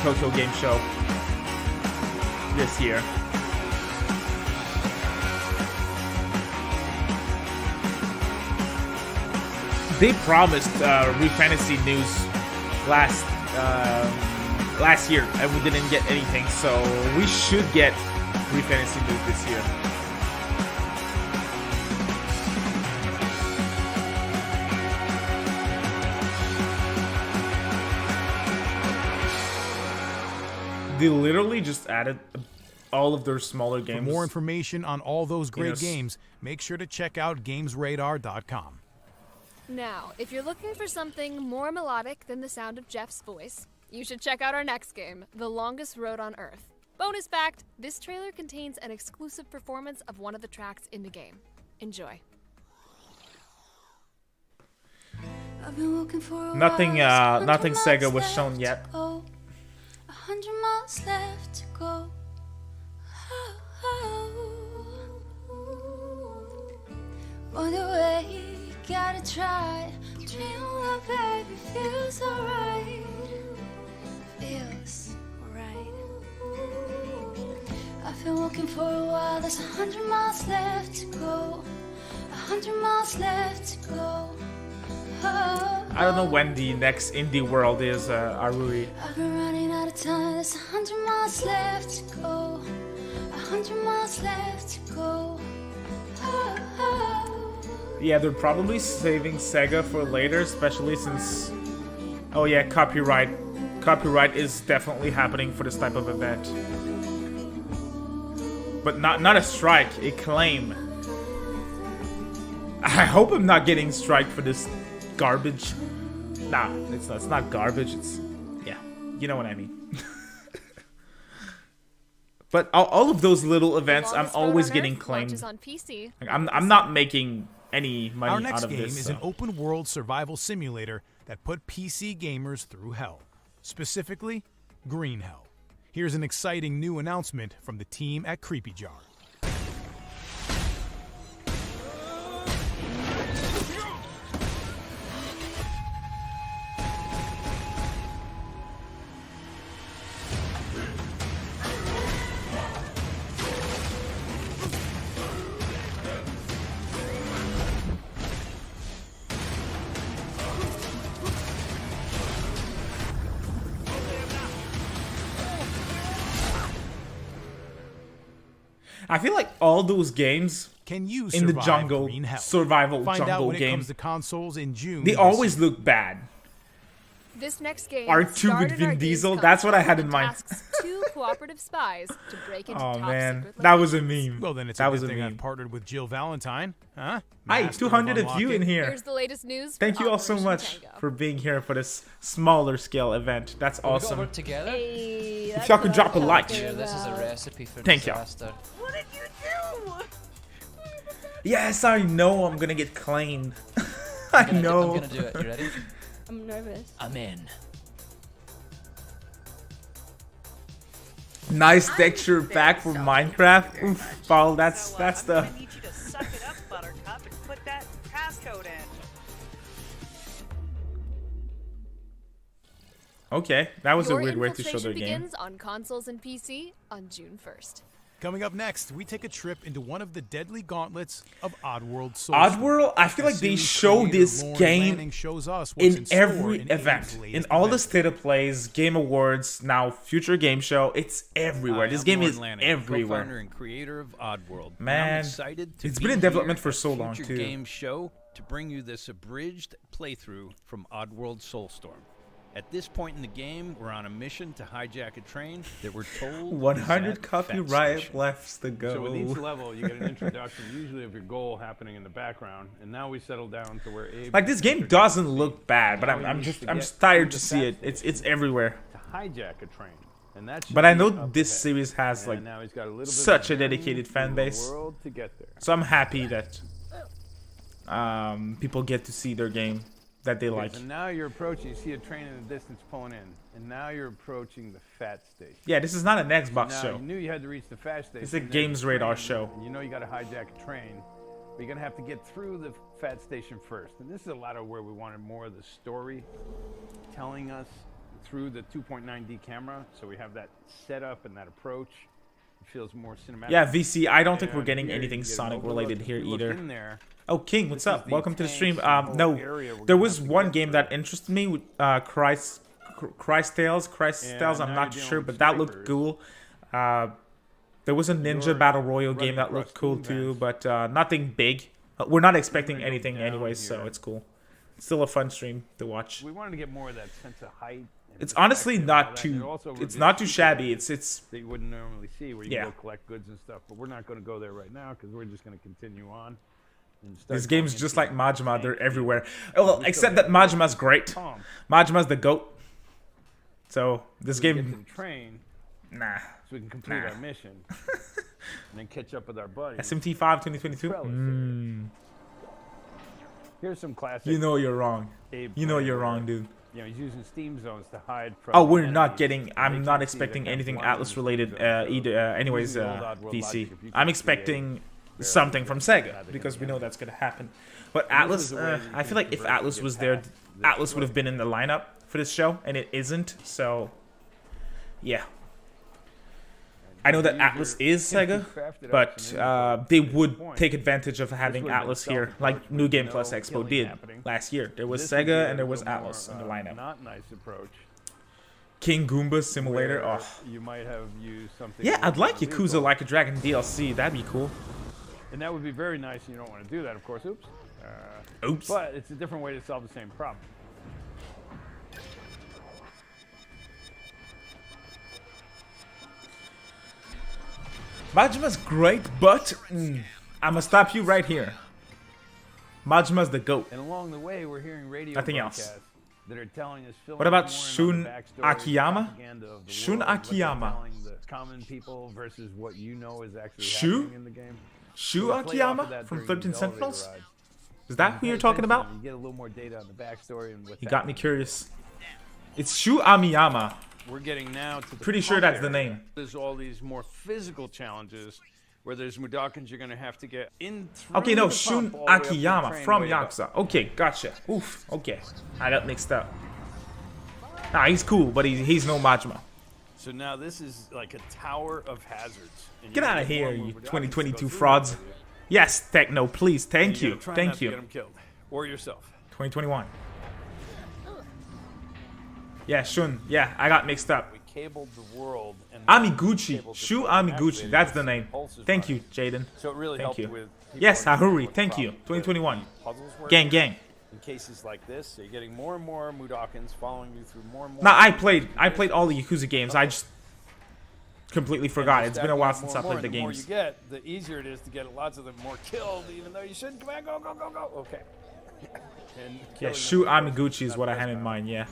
Proto Game Show this year. They promised Re Fantasy news last year, and we didn't get anything. So we should get Re Fantasy news this year. They literally just added all of their smaller games. For more information on all those great Yes. games, make sure to check out GamesRadar.com. Now, if you're looking for something more melodic than the sound of Jeff's voice, you should check out our next game, The Longest Road on Earth. Bonus fact, this trailer contains an exclusive performance of one of the tracks in the game. Enjoy. Nothing Sega was shown yet. 100 miles left to go. Wonder where you gotta try. Dream of baby feels alright. Feels alright. I've been walking for a while. There's 100 miles left to go. 100 miles left to go. I don't know when the next indie world is, Aruri. I've been running out of time. There's 100 miles left to go. 100 miles left to go. Yeah, they're probably saving Sega for later, especially since... Oh yeah, copyright. Copyright is definitely happening for this type of event. But not a strike, a claim. I hope I'm not getting strike for this garbage. Nah, it's not garbage, it's... Yeah, you know what I mean. But all of those little events, I'm always getting claimed. On PC. Like, I'm not making any money Our next out of game this. is an open-world survival simulator that put PC gamers through hell. Specifically, Green Hell. Here's an exciting new announcement from the team at Creepy Jar. I feel like all those games Can you in the survive jungle, Green Hell? survival Find out jungle when it game, comes to consoles in June. they always look bad. This next game R2 with started Vin our Diesel, game's that's what I console had in and mind. tasks two cooperative spies to break into Oh top man, secret that was a locations. meme. Well, then it's that a was good a thing meme. I've partnered with Jill Valentine, huh? Hi, Master 200 of you in Unlocking. here. Here's the latest news. Thank for you all so Operation much Tango. for being here for this smaller scale event. That's awesome. work together. Hey, If y'all could drop a like. Here, this is a recipe for Thank y'all. disaster. What did you do? Yes, I know I'm gonna get claimed. I know. I'm gonna do it. You ready? I'm nervous. I'm in. Nice texture pack for Minecraft. Oof, Paul, that's the. I need you to suck it up, Buttercup, and put that passcode in. Okay, that was Your a weird way to show infiltration their game. begins on consoles and PC on June 1st. Coming up next, we take a trip into one of the deadly gauntlets of Oddworld Soulstorm. Oddworld, I feel like they show this game shows us what's in store every in event. Abe's In latest all the event. State of Plays, Game Awards, now Future Game Show, it's everywhere. This game is everywhere. Co-founder and creator of Oddworld. And Man, I'm excited to it's be been in development here for at so long, Future too. Game Show to bring you this abridged playthrough from Oddworld Soulstorm. At this point in the game, we're on a mission to hijack a train that we're told 100 is at copyright Fat left to go. So with each level, you get an introduction, usually of your goal happening in the background, and now we settle down to where Abe. Like, this game doesn't look bad, but I'm just tired to see it. It's everywhere. To hijack a train, and that's. But I know this series has And like now he's got a little bit such a of journey dedicated fan through the base. world to get there. So I'm happy that people get to see their game that they like. And now you're approaching. You see a train in the distance pulling in, and now you're approaching the Fat Station. Yeah, this is not an Xbox Now, show. You knew you had to reach the Fat Station. It's a There's Games Radar train, show. And you know you got to hijack a train, but you're gonna have to get through the Fat Station first. And this is a lot of where we wanted more of the story, telling us through the 2.9D camera. So we have that setup and that approach. It feels more cinematic. Yeah, VC, I don't think we're And getting here anything you get an Sonic overlook. related If here you look either. in there, Oh, King, what's this is up? the Welcome to the stream. tanks and the No, whole area we're there gonna was have to one get game that interested me with Cris Tales. I'm now not you're sure, dealing but with that looked snipers. cool. There was a Ninja Battle Royale game that looked cool too, but nothing big. We're not expecting anything anyways, so it's cool. It's still a fun stream to watch. we wanted to get more of that sense of height. and It's honestly perspective and all not that, and it too. also It's reveals not too people shabby. that It's that you wouldn't normally see, where you Yeah. can go collect goods and stuff. But we're not going to go there right now because we're just going to continue on. And start This game's going just into like the Majima. tank They're field. everywhere. Well, We except still that have Majima's great. Tom. Majima's the GOAT. So this So we get to game, the train, nah. so we can complete Nah. our mission, and then catch up with our buddies. SMT5 2022. Trellis Here's some classic. You know you're wrong. Abe You know play you're where, wrong, dude. You know, he's using steam zones to hide from. Oh, we're not enemies, getting. and they I'm can't not see expecting that kind of anything blinding Atlas related steam zone. either. Anyways, Using the old Oddworld PC. logic, if you I'm can expecting something from Sega, because we know that's going to happen. But Atlas, I feel like if Atlas was there, Atlas would have been in the lineup for this show, and it isn't, so yeah. I know that Atlas is Sega, but they would take advantage of having Atlas here, like New Game Plus Expo did last year. There was Sega and there was Atlas in the lineup. Not nice approach. King Goomba Simulator, oh. You might have used something. Yeah, I'd like Yakuza Like a Dragon DLC. That'd be cool. And that would be very nice. You don't want to do that, of course. Oops. Oops. But it's a different way to solve the same problem. Majima's great, but I'm gonna stop you right here. Majima's the GOAT. And along the way, we're hearing radio Nothing else. broadcasts that are telling us. What about Shun Akiyama? Shun Akiyama. The common people versus what you know is actually Shu? happening in the game. Shu Akiyama from 13 Sentinels? Is that who you're talking about? You get a little more data on the backstory and what. You got me curious. It's Shu Amiyama. We're getting now to the pretty sure that's the name. There's all these more physical challenges where there's Mudokons you're going to have to get in through. Okay, no, the Shun pump all the way up Akiyama the train from way up. Yakuza. Okay, gotcha. Oof, okay. I got mixed up. Nah, he's cool, but he's no Majima. So now this is like a tower of hazards. And Get you out of get here, more you Mudokons 2022 to go through frauds. with you. Yes, Techno, please. Thank And you. gotta try not Thank to you. get them killed. Or yourself. 2021. Yeah, Shun. Yeah, I got mixed up. We cabled the world. And Amiguchi. Shu Amiguchi. That's the name. Thank you, Jaden. So it really Thank helped you. with Yes, people Ahuri. with Thank you. problems 2021. with puzzles working. Gang, gang. In cases like this, so you're getting more and more Mudokons following you through more and more. Nah, I played all the Yakuza games. I just completely forgot. It's been a while since I played the The more games. you get, the easier it is to get lots of them more killed, even though you shouldn't. Come on, go, go, go, go. Okay. And Yeah, killing Shu them Amiguchi is what I had in mind, yeah.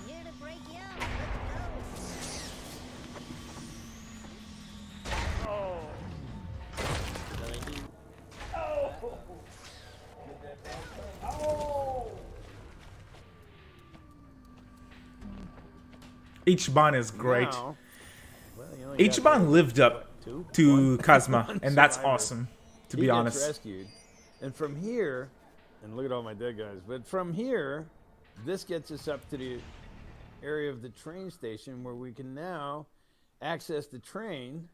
Ichiban is great. Now, well, you only got Ichiban lived up two? to One? Kazuma, One and that's survivor. awesome, to He be gets honest. rescued, and from here, and look at all my dead guys. But from here, this gets us up to the area of the train station where we can now access the train.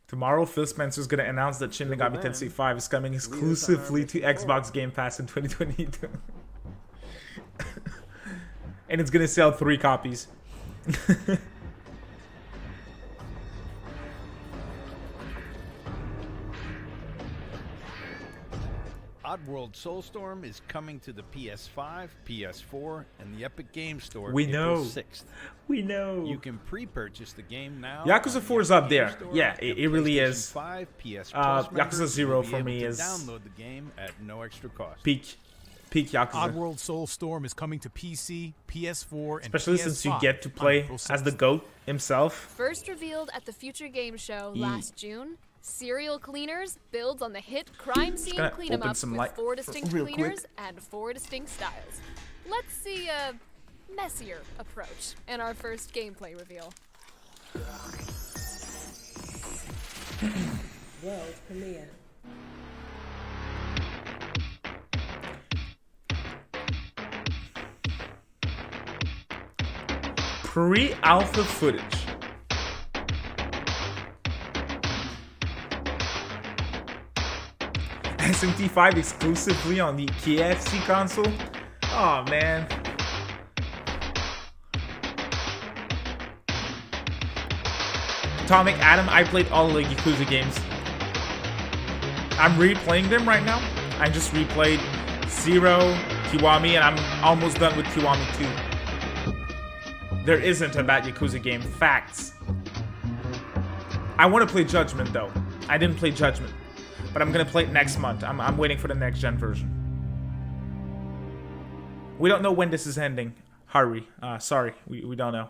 Tomorrow, Phil Spencer's going to announce that Shin Megami Tensei 5 is coming exclusively to Xbox Game Pass in 2022. And it's going to sell 3 copies. Oddworld Soulstorm is coming to the PS5, PS4, and the Epic Game Store We April know. 6th. We know. You can pre-purchase the game now. Yakuza on 4 the is Epic up Game there. Store, Yeah, and it really PlayStation is. 5, PS Yakuza Plus members 0 will be for able me to is download the game at no extra cost. peak Yakuza. Oddworld Soulstorm is coming to PC, PS4, and Especially PS5 since you get to on play April as the 6th. GOAT himself. First revealed at the Future Game Show Ye- last June, Serial Cleaners builds on the hit crime scene gonna clean 'em open up some with light 4 distinct real quick. cleaners and 4 distinct styles. Let's see a messier approach in our first gameplay reveal. World premiere. Pre-alpha footage. SMT5 exclusively on the KFC console? Oh man. Atomic Atom, I played all the Yakuza games. I'm replaying them right now. I just replayed Zero, Kiwami, and I'm almost done with Kiwami 2. There isn't a bad Yakuza game. Facts. I want to play Judgment though. I didn't play Judgment. But I'm gonna play it next month. I'm waiting for the next gen version. We don't know when this is ending. Hurry. Sorry, we don't know.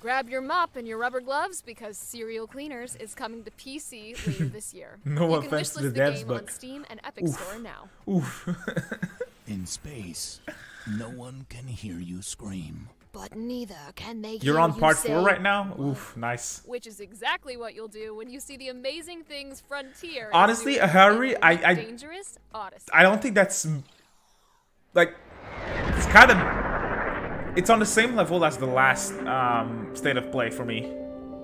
Grab your mop and your rubber gloves because Serial Cleaners is coming to PC later this year. No you offense can to wishlist the the devs, game but on Steam and Epic oof. Store now. Oof. In space, no one can hear you scream. but neither can they You're hear on you part say 4 right now? Oof, nice. Which is exactly what you'll do when you see the amazing things Frontier. Honestly, Harry, Dangerous Odyssey. I don't think that's like it's kind of it's on the same level as the last state of play for me.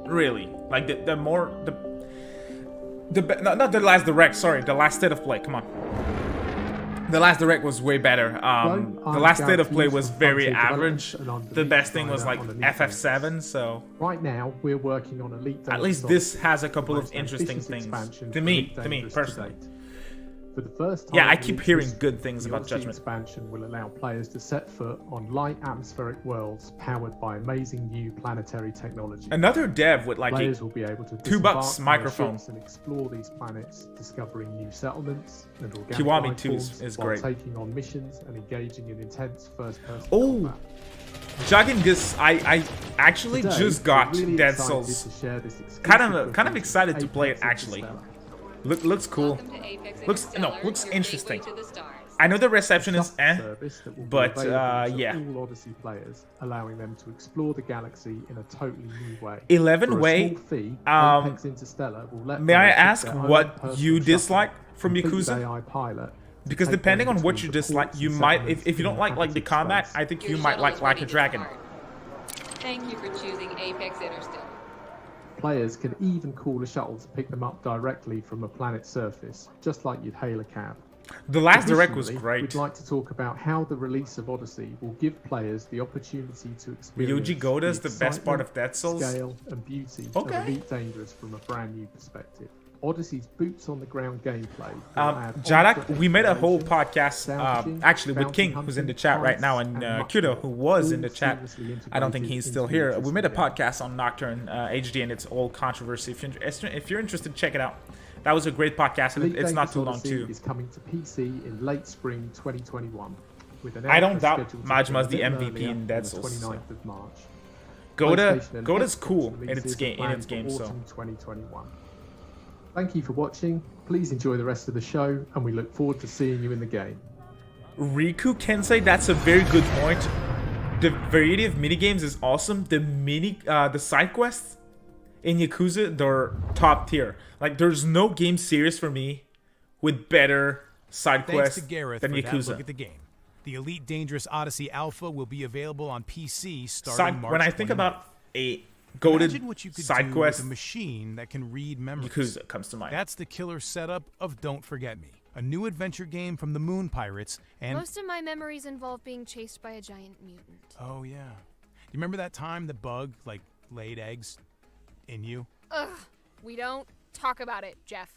Really, like the not the last direct. Sorry, the last state of play. Come on. The last direct was way better. The last state of play was very average. The best thing was like FF7. So right now we're working on Elite. At least this has a couple of interesting things to me personally. For the first time, yeah, I keep hearing good things about Judgment. Expansion will allow players to set foot on light atmospheric worlds powered by amazing new planetary technology. Another dev with like players will be able to $2 microphone and explore these planets, discovering new settlements and organic Kiwami life 2 forms is while great. taking on missions and engaging in intense first-person combat. Jogging this, I actually Today, just got really Dead excited Souls. to share this exclusive Kind of excited to play it actually. Looks cool. Looks interesting. I know the reception is but yeah. All Odyssey players, allowing them to explore the galaxy in a totally new way. 11 way. May I ask what you dislike from Yakuza? Because depending on what you dislike, you might, if you don't like the combat, I think you might like a Dragon. Thank you for choosing Apex Interstellar. Players can even call a shuttle to pick them up directly from a planet's surface, just like you'd hail a cab. The last direct was great. We'd like to talk about how the release of Odyssey will give players the opportunity to experience Yuji Goda's the best part of Dead Souls. Scale and beauty of Elite Dangerous from a brand new perspective. Odyssey's boots on the ground gameplay. Jadak, we made a whole podcast actually with King, who's in the chat right now, and Kudo, who was in the chat. I don't think he's still here. We made a podcast on Nocturne HD and its old controversy. If you're interested, check it out. That was a great podcast, and it's not too long too. Is coming to PC in late spring 2021. I don't doubt Majma's the MVP in Dead Souls. 29th of March. Goda's cool in its game. So. 2021. Thank you for watching. Please enjoy the rest of the show, and we look forward to seeing you in the game. Riku Kensei, that's a very good point. The variety of minigames is awesome. The side quests in Yakuza, they're top tier. Like, there's no game series for me with better side quests than Yakuza. Look at the game. The Elite Dangerous Odyssey Alpha will be available on PC starting March When I think about a goated side quest, with a machine that can read memories. Yakuza comes to mind. That's the killer setup of Don't Forget Me, a new adventure game from the Moon Pirates. And most of my memories involve being chased by a giant mutant. Oh yeah, you remember that time the bug laid eggs in you? Ugh, we don't talk about it, Jeff.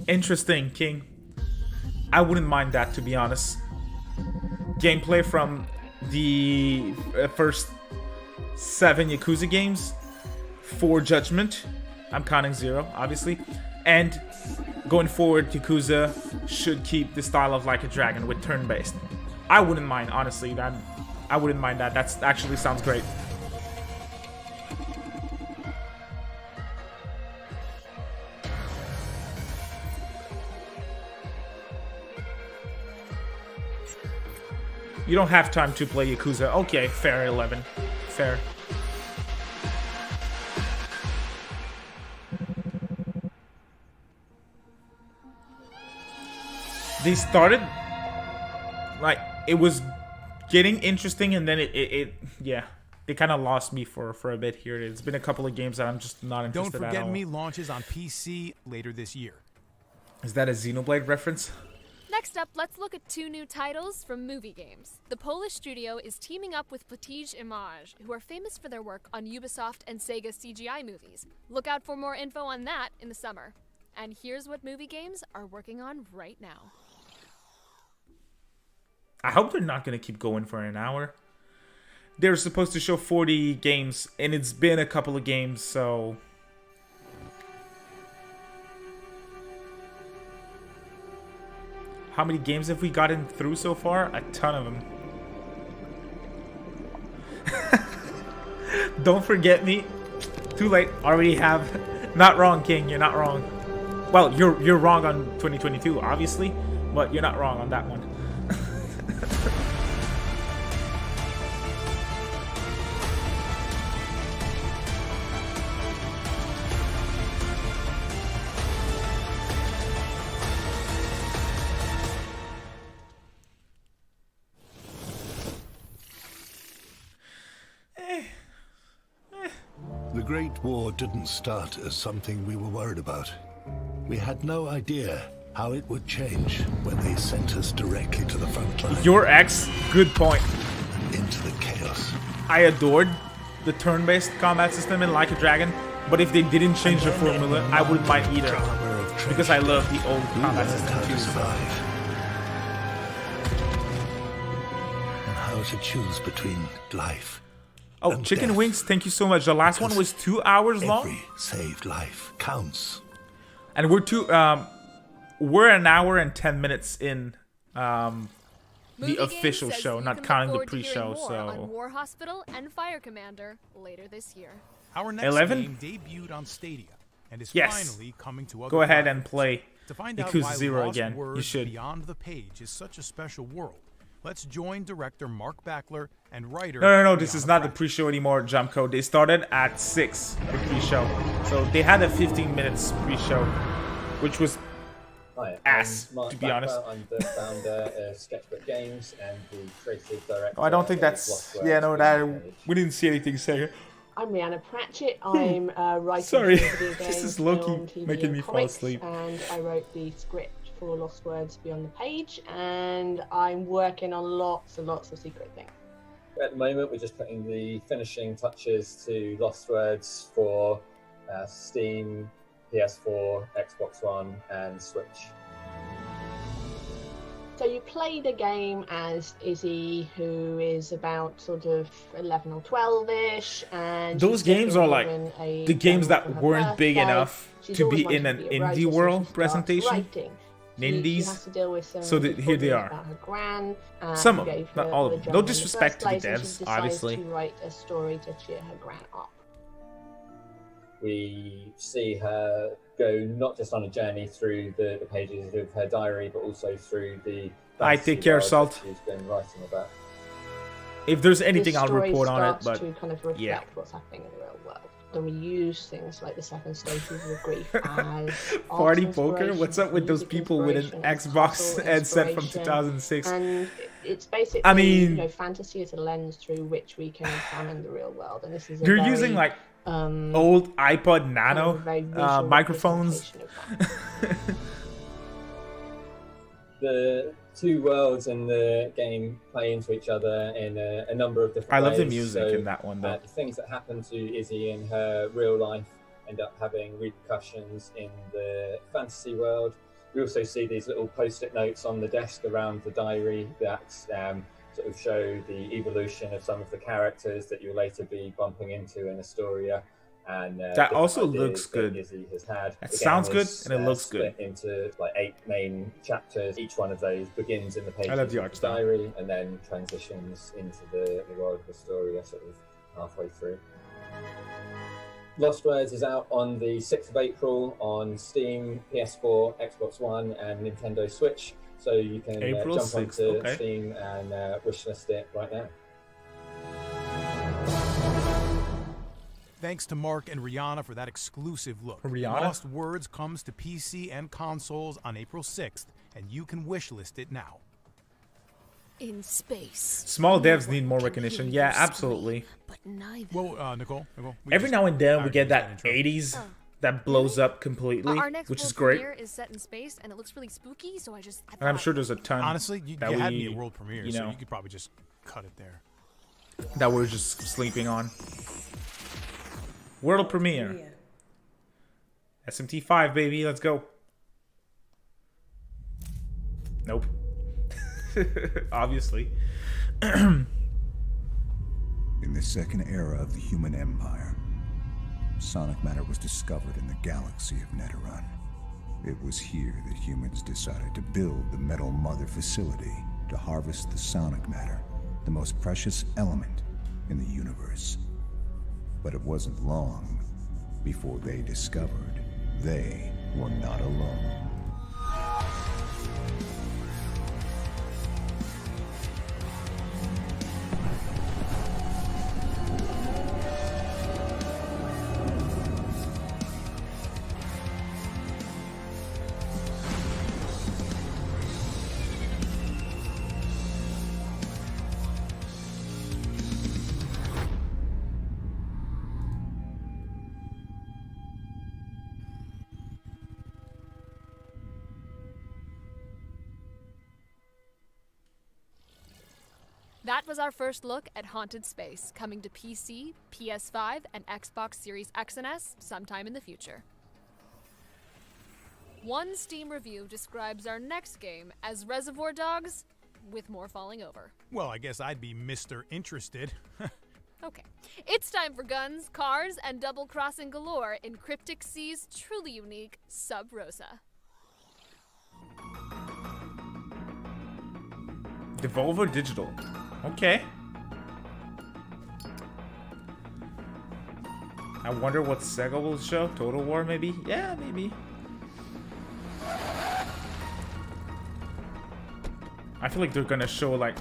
Interesting, King. I wouldn't mind that, to be honest. Gameplay from the first 7 Yakuza games, 4 Judgment. I'm counting 0, obviously. And going forward, Yakuza should keep the style of Like a Dragon with turn-based. I wouldn't mind, honestly. I wouldn't mind that. That actually sounds great. You don't have time to play Yakuza. Okay, fair, 11. Fair. They started, like, it was getting interesting, and then yeah, they kind of lost me for a bit here. It's been a couple of games that I'm just not interested in. Don't Forget Me launches on PC later this year. Is that a Xenoblade reference? Next up, let's look at 2 new titles from movie games. The Polish studio is teaming up with Platij Image, who are famous for their work on Ubisoft and Sega CGI movies. Look out for more info on that in the summer. And here's what movie games are working on right now. I hope they're not going to keep going for an hour. They're supposed to show 40 games, and it's been a couple of games, so... How many games have we gotten through so far? A ton of them. Don't Forget Me. Too late. Already have. Not wrong, King. You're not wrong. Well, you're wrong on 2022, obviously, but you're not wrong on that one. The Great War didn't start as something we were worried about. We had no idea how it would change when they sent us directly to the front line. Your ex, good point. Into the chaos. I adored the turn-based combat system in Like a Dragon, but if they didn't change the formula, I wouldn't mind either. Because I love the old combat system too. And how to choose between life. Oh, Chicken Wings, thank you so much. The last one was 2 hours long. Every saved life counts. And we're an hour and 10 minutes in the official show, not counting the pre-show. So on War Hospital and Fire Commander later this year. Our next 11 game debuted on Stadia and is yes. finally coming to other Go ahead platforms. and play To find out Yakuza why 0 Lost again. Words You should. Beyond the Page is such a special world. Let's join director Mark Backler and writer. No. This is not the pre-show anymore, Jump Code. They started at 6, the pre-show. So they had a 15 minutes pre-show, which was ass, Mark to be honest. Backler. I'm the founder of Sketchbook Games and the creative director. Oh, I don't think that's... Yeah, no, we didn't see anything say. I'm Rihanna Pratchett. I'm a writer Sorry, for video games, this is film, low-key TV, making and me fall comics, asleep. And I wrote the script for Lost Words Beyond the Page, and I'm working on lots and lots of secret things. At the moment, we're just putting the finishing touches to Lost Words for Steam, PS4, Xbox One, and Switch. So you play the game as Izzy, who is about sort of 11 or 12-ish, and Those games are like the games that weren't big enough to be in an indie world presentation. Indies. So here they are. Some of them, not all of them. No disrespect to the devs, obviously. To write a story to cheer her gran up. We see her go not just on a journey through the pages of her diary, but also through the take care, Salt. She's been writing about. If there's anything, I'll report on it. But to kind of reflect yeah, what's happening in the real world. And we use things like the 7 stages of grief as Party poker. What's up with those people with an Xbox headset from 2006? And it's basically, I mean, fantasy is a lens through which we can examine the real world. And this is you're using like old iPod Nano microphones. The two worlds in the game play into each other in a number of different ways. I love the music in that one, though. The things that happen to Izzy in her real life end up having repercussions in the fantasy world. We also see these little post-it notes on the desk around the diary that sort of show the evolution of some of the characters that you'll later be bumping into in Astoria. And that also looks good. Izzy has had. That sounds good, and it looks good. Into like 8 main chapters. Each one of those begins in the pages of the diary, and then transitions into the world of Astoria, sort of halfway through. Lost Words is out on the 6th of April on Steam, PS4, Xbox One, and Nintendo Switch. So you can jump 6th, onto Steam and wishlist it right now. Thanks to Mark and Rihanna for that exclusive look. Rihanna? Lost Words comes to PC and consoles on April 6th, and you can wishlist it now. In space. Small devs need more recognition. Yeah, absolutely. But neither. Well, Nicole. Every now and then we get that 80s that blows up completely, Our next which is world great. premiere is set in space, and it looks really spooky. So I And I'm sure there's a ton. Honestly, you that had we, me at world premiere, so you could probably just cut it there. That we're just sleeping on. World premiere. SMT5, baby, let's go. Nope. Obviously. In the second era of the human empire, sonic matter was discovered in the galaxy of Neteron. It was here that humans decided to build the Metal Mother facility to harvest the sonic matter, the most precious element in the universe. But it wasn't long before they discovered they We're not alone. That was our first look at Haunted Space, coming to PC, PS5, and Xbox Series X and S sometime in the future. One Steam review describes our next game as Reservoir Dogs with more falling over. Well, I guess I'd be Mr. Interested. Okay. It's time for guns, cars, and double-crossing galore in Cryptic Sea's truly unique Sub Rosa. Devolver Digital. Okay. I wonder what Sega will show. Total War, maybe? Yeah, maybe. I feel like they're gonna show, like,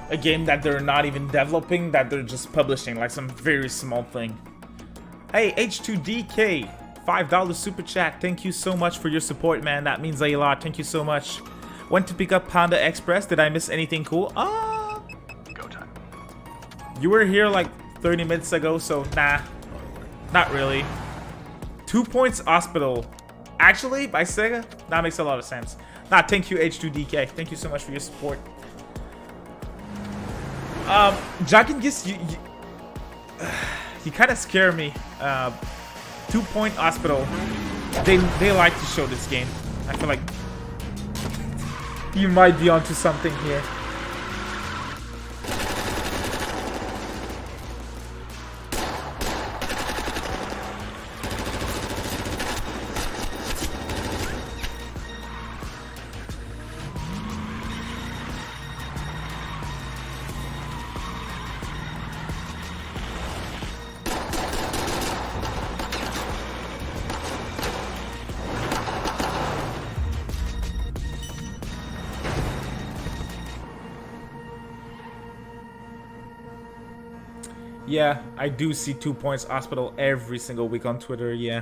a game that they're not even developing, that they're just publishing, like some very small thing. Hey, H2DK, $5 super chat. Thank you so much for your support, man. That means a lot. Thank you so much. Went to pick up Panda Express. Did I miss anything cool? Go time. You were here like 30 minutes ago, so nah. Not really. 2 Points Hospital. Actually, by Sega? That makes a lot of sense. Nah, thank you, H2DK. Thank you so much for your support. Jagengis, you kind of scare me. 2 Point Hospital. They like to show this game. I feel like you might be onto something here. Yeah, I do see 2 Points Hospital every single week on Twitter, yeah.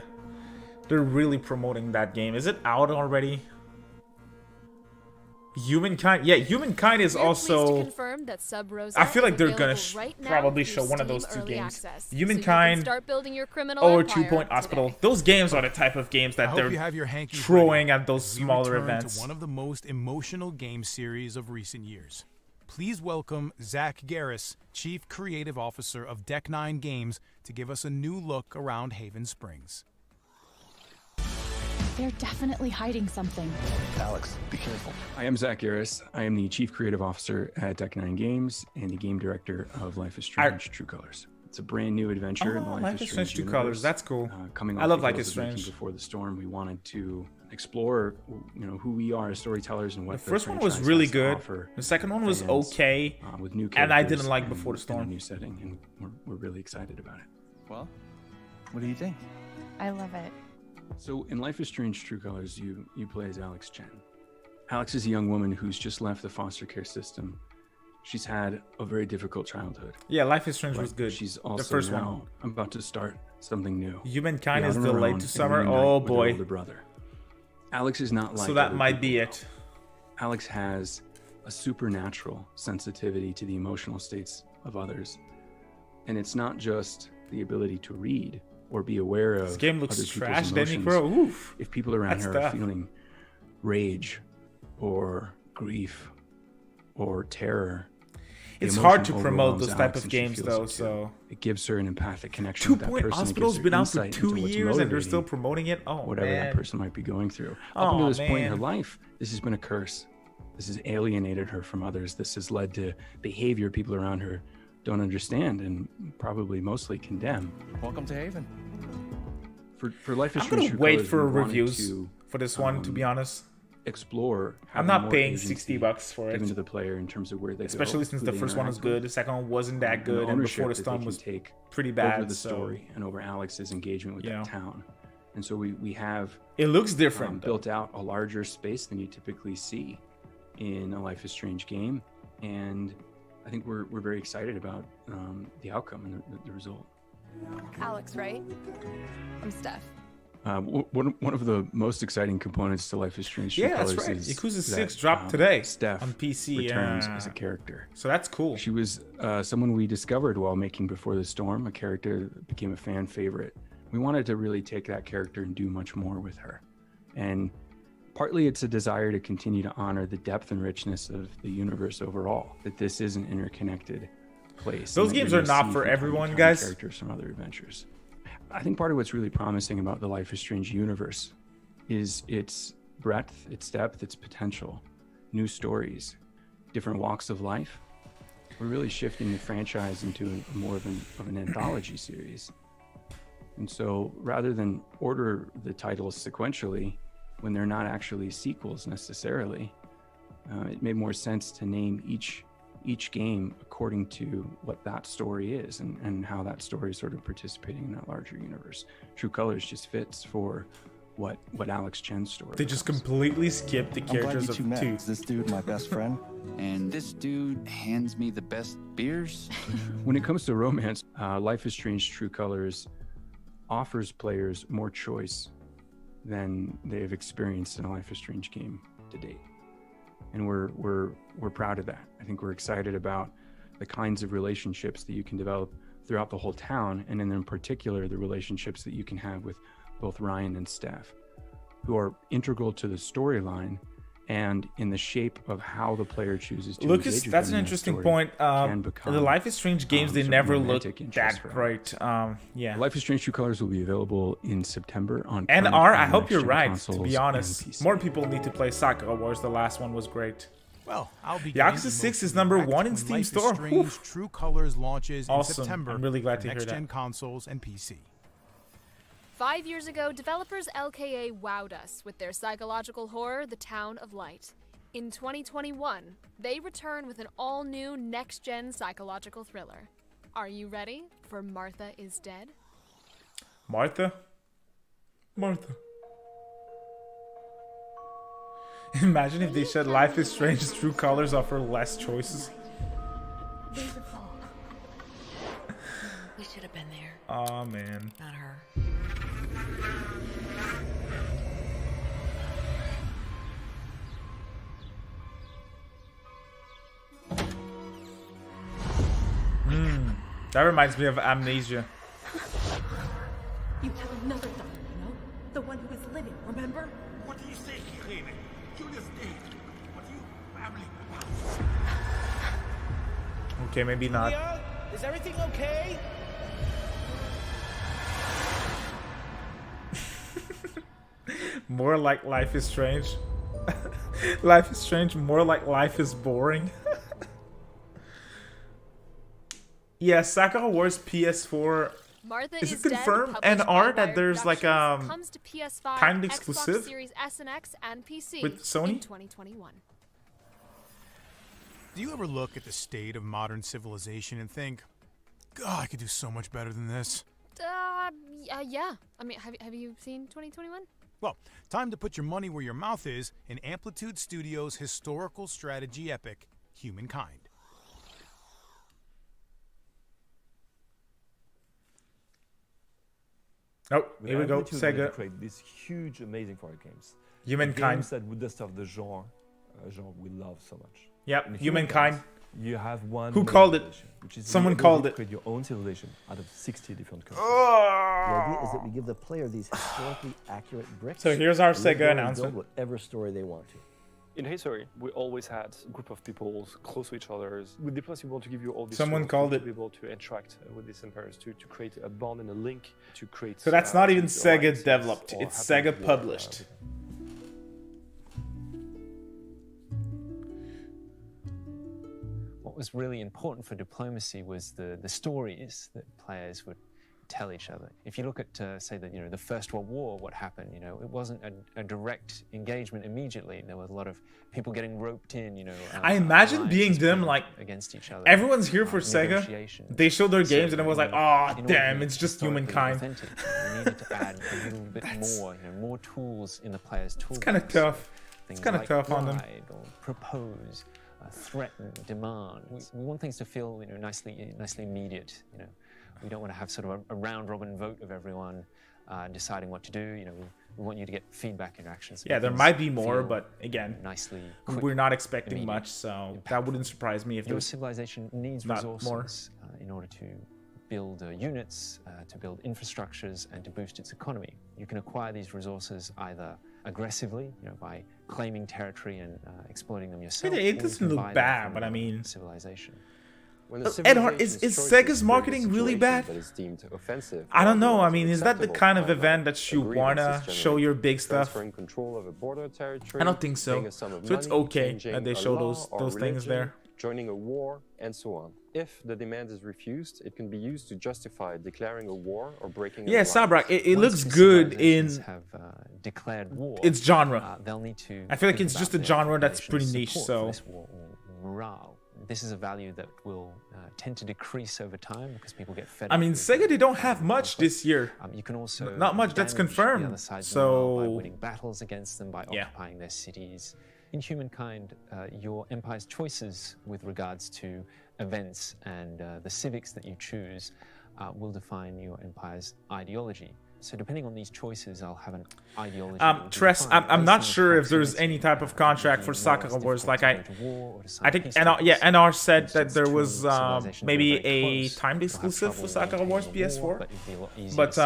They're really promoting that game. Is it out already? Humankind? Yeah, Humankind is also... I feel like they're gonna probably show one of those two games. Humankind or 2 Point Hospital. Those games are the type of games that they're throwing at those smaller events. To one of the most emotional game series of recent years. Please welcome Zach Garris, Chief Creative Officer of Deck 9 Games, to give us a new look around Haven Springs. They're definitely hiding something. Alex, be careful. I am Zach Garris. I am the Chief Creative Officer at Deck 9 Games and the Game Director of Life is Strange True Colors. It's a brand new adventure in the Life is Strange True Colors. That's cool. Coming I love Life is Strange. Before the Storm, we wanted to explore, who we are as storytellers and what the first one was really good. The second one was okay, with new and I didn't like Before the Storm. A new setting, and we're really excited about it. Well, what do you think? I love it. So in Life is Strange True Colors, you play as Alex Chen. Alex is a young woman who's just left the foster care system. She's had a very difficult childhood. Yeah, Life is Strange was good. She's also the first now about to start something new. Humankind is delayed to summer. Oh boy. Older brother. Alex is not like. So that might be it. Alex has a supernatural sensitivity to the emotional states of others, and it's not just the ability to read or be aware of. This game looks trash, Danny bro. Oof. If people around her are feeling rage or grief or terror, it's hard to promote those type of games, though. So it gives her an empathic connection. 2 Point Hospital's been out for 2 years, and they're still promoting it. Oh, whatever that person might be going through. Up until this point in her life, this has been a curse. This has alienated her from others. This has led to behavior people around her don't understand and probably mostly condemn. Welcome to Haven. For Life is I'm Strange, gonna wait for reviews for this one, to be honest. Explore. I'm not paying $60 for it. Given to the player in terms of where they especially go, since the first one was good, the second one wasn't that good, and Before the Storm was pretty bad. Over the story and over Alex's engagement with the town. And so we have it looks different built out a larger space than you typically see in a Life is Strange game, and I think we're very excited about the outcome and the result. Alex, right? I'm Steph. One of the most exciting components to Life is Strange True Colors, that's right. is Yakuza 6 dropped today Steph on PC. Returns as a character. So that's cool. She was someone we discovered while making Before the Storm, a character that became a fan favorite. We wanted to really take that character and do much more with her. And partly it's a desire to continue to honor the depth and richness of the universe overall, that this is an interconnected place. Those games are not for everyone, guys. Characters from other adventures. I think part of what's really promising about the Life is Strange universe is its breadth, its depth, its potential, new stories, different walks of life. We're really shifting the franchise into more of an anthology series. And so rather than order the titles sequentially when they're not actually sequels necessarily, it made more sense to name each game according to what that story is and how that story is sort of participating in that larger universe. True Colors just fits for what Alex Chen's story They just completely skipped the characters of 2. This dude my best friend, and this dude hands me the best beers. When it comes to romance, Life is Strange True Colors offers players more choice than they've experienced in a Life is Strange game to date. And we're proud of that. I think we're excited about the kinds of relationships that you can develop throughout the whole town, and in particular, the relationships that you can have with both Ryan and Steph, who are integral to the storyline and in the shape of how the player chooses to Lucas, engage with that's them an in interesting story point. become, the Life is Strange games, they never look that great. Yeah. Life is Strange True Colors will be available in September on and current I and hope you're next-gen right, to consoles be and honest. PC. More people need to play Sakura Wars. The last one was great. Well, I'll be Yakuza 6 is number 1 in Steam Store. Strange True Colors launches in Awesome. September. I'm really glad to hear next-gen that. consoles and PC. 5 years ago, developers LKA wowed us with their psychological horror, The Town of Light. In 2021, they return with an all-new next-gen psychological thriller. Are you ready for Martha is Dead? Martha? Imagine if they said Life is Strange True Colors offer less choices. We should have been there. Oh man. Not her. That reminds me of Amnesia. You have another daughter, no? The one who is living, remember? What do you say, Kirene? Julia's dead. What do you family? Okay, maybe not. Julia, is everything okay? More like Life is Strange. Life is Strange, more like Life is Boring. Yeah, Sakura Wars PS4. Martha is is it confirmed and are that there's like comes to PS5, kind Xbox exclusive Series S and X and PC with Sony in 2021. Do you ever look at the state of modern civilization and think, God, I could do so much better than this? Yeah. I mean, have you seen 2021? Well, time to put your money where your mouth is in Amplitude Studios' historical strategy epic, Humankind. Oh, here we go, Sega. Create these huge, amazing foreign games. Humankind. Games that would the stuff the genre we love so much. Yep, In Humankind. You have one. Who main called it? civilization, which is Someone the ability called to it. Create your own civilization out of 60 different countries. The idea is that we give the player these historically accurate bricks. So here's our and they Sega go and announcement. Build whatever story they want to. In history, we always had a group of people close to each other. With Diplomacy, we want to give you all these Someone tools called to it. be able to interact with these empires, to create a bond and a link, to create. So that's not even these Sega alliances developed, or it's have a Sega war, published. What was really important for Diplomacy was the stories that players would tell each other. If you look at, say, the First World War, what happened, it wasn't a direct engagement immediately. There was a lot of people getting roped in, I imagine being them, like, against each other. Everyone's here for Sega. They showed their games and it was like, oh, damn, it's just Humankind. We needed to add a little bit more tools in the player's toolbox. It's kind of tough. It's kind of like tough on them. Or propose, threaten, demand. We want things to feel, nicely immediate. We don't want to have sort of a round-robin vote of everyone deciding what to do. We want you to get feedback interactions. Yeah, there might be more, but again, nicely we're not expecting much, so that wouldn't surprise me if your civilization needs resources more. In order to build units, to build infrastructures, and to boost its economy. You can acquire these resources either aggressively, by claiming territory and exploiting them yourself. It doesn't look bad, but I mean, civilization. Ed, is Sega's marketing really bad? I don't know. I mean, is that the kind of event that you wanna show your big stuff? I don't think so. So it's okay that they show those things there. Joining a war, and so on. If the demand is refused, it can be used to justify declaring a war or breaking. Yeah, Sabrak, it looks good in declared war. Its genre. They'll need to. I feel like it's just a genre that's pretty niche. So morale. This is a value that will tend to decrease over time because people get fed. I mean, Sega, they don't have much this year. You can also not much that's confirmed. So by winning battles against them, by occupying their cities. In Humankind, your empire's choices with regards to events and the civics that you choose will define your empire's ideology. So depending on these choices, I'll have an ideology. Tress, I'm not sure if there's any type of contract for Sakura Wars. Like I think NR said that there was maybe a timed exclusive for Sakura Wars PS4, but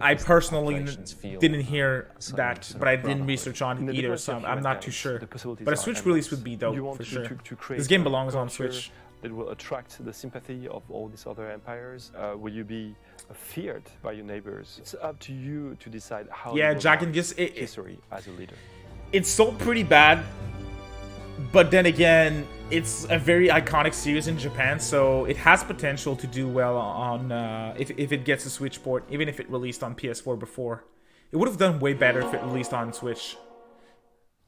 I personally didn't hear that, but I didn't research on it either, so I'm not too sure. But a Switch release would be dope for sure. This game belongs on Switch. That will attract the sympathy of all these other empires. Will you be feared by your neighbors? It's up to you to decide how. Yeah, Jack and just history as a leader. It's sold pretty bad, but then again, it's a very iconic series in Japan, so it has potential to do well on if it gets a Switch port, even if it released on PS4 before. It would have done way better if it released on Switch.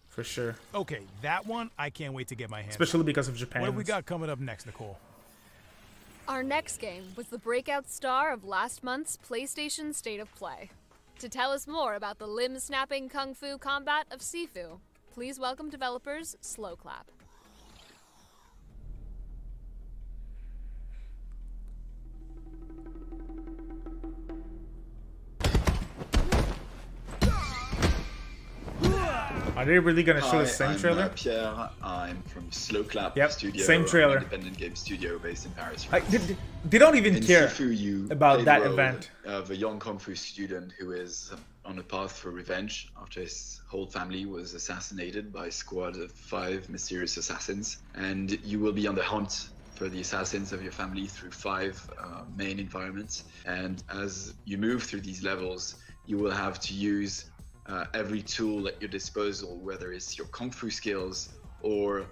For sure. Okay, that one I can't wait to get my hands on. Especially because of Japan. What have we got coming up next, Nicole? Our next game was the breakout star of last month's PlayStation State of Play. To tell us more about the limb-snapping kung fu combat of Sifu, please welcome developers Slow Clap. Are they really gonna show the same trailer? Pierre. I'm from Slow Clap Studio, same trailer. An independent game studio based in Paris. They don't even care Sifu, about that event. Of a young kung fu student who is on a path for revenge after his whole family was assassinated by a squad of 5 mysterious assassins, and you will be on the hunt for the assassins of your family through 5 main environments. And as you move through these levels, you will have to use every tool at your disposal, whether it's your kung fu skills or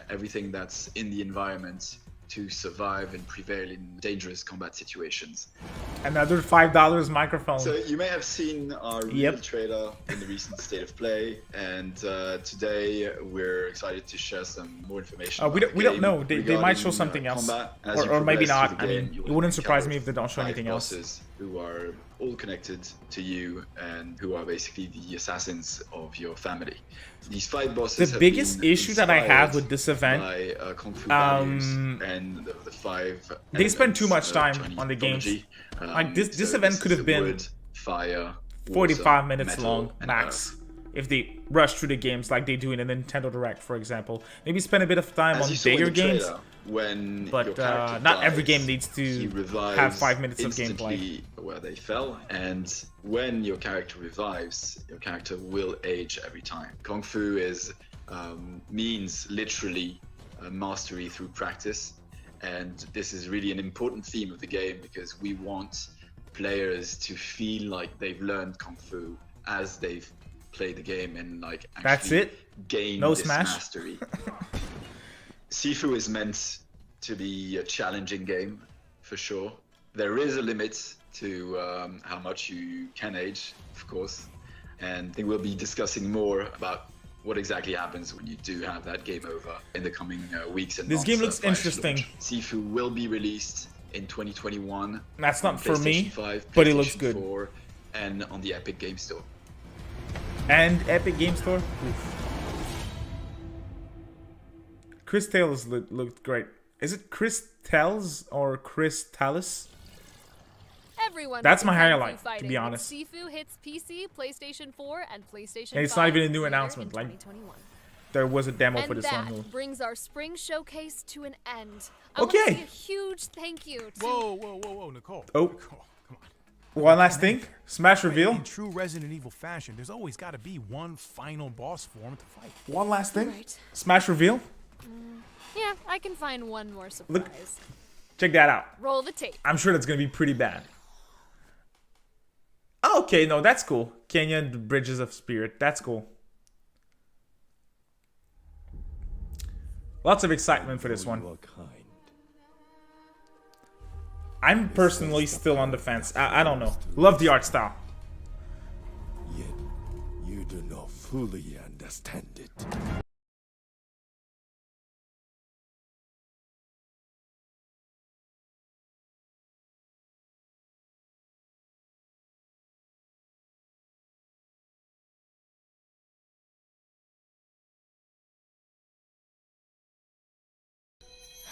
everything that's in the environment to survive and prevail in dangerous combat situations. Another $5 microphone. So you may have seen our real trailer in the recent State of Play, and today we're excited to share some more information. We don't know. They might show something else, or maybe not. I mean, it wouldn't surprise me if they don't show anything else. Who are all connected to you and who are basically the assassins of your family. These 5 bosses. The biggest issue that I have with this event, by, Kung Fu and the 5 they spend too much time on the games. Like this event could have been wood, fire, 45 minutes metal, long max. If they rush through the games like they do in a Nintendo Direct, for example. Maybe spend a bit of time on bigger games. But not every game needs to have 5 minutes of gameplay. Where they fell, and when your character revives, your character will age every time. Kung Fu means literally mastery through practice, and this is really an important theme of the game because we want players to feel like they've learned Kung Fu as they've played the game and like actually gain this mastery. Sifu is meant to be a challenging game, for sure. There is a limit to how much you can age, of course. And I think we'll be discussing more about what exactly happens when you do have that game over in the coming weeks and months. This game looks interesting. Sifu will be released in 2021. That's not for me, 5, but it looks good. 4, and on the Epic Game Store. And Epic Game Store? Oof. Cris Tales looked great. Is it Cris Tales or Cris Tales? Everyone That's my highlight, to be honest. Sifu hits PC, PlayStation 4, and PlayStation 5. And it's not even a new announcement. Like, there was a demo for this one. And that brings our spring showcase to an end. Okay. I want to say a huge thank you to... Whoa, Nicole. Oh. Nicole, come on. One last thing. Smash reveal. In true Resident Evil fashion, there's always got to be one final boss form to fight. One last thing. Right. Smash reveal. Yeah, I can find one more surprise. Look. Check that out. Roll the tape. I'm sure that's going to be pretty bad. Oh, okay, no, that's cool. Canyon Bridges of Spirit. That's cool. Lots of excitement for this one. I'm personally still on the fence. I don't know. Love the art style. Yet you do not fully understand it.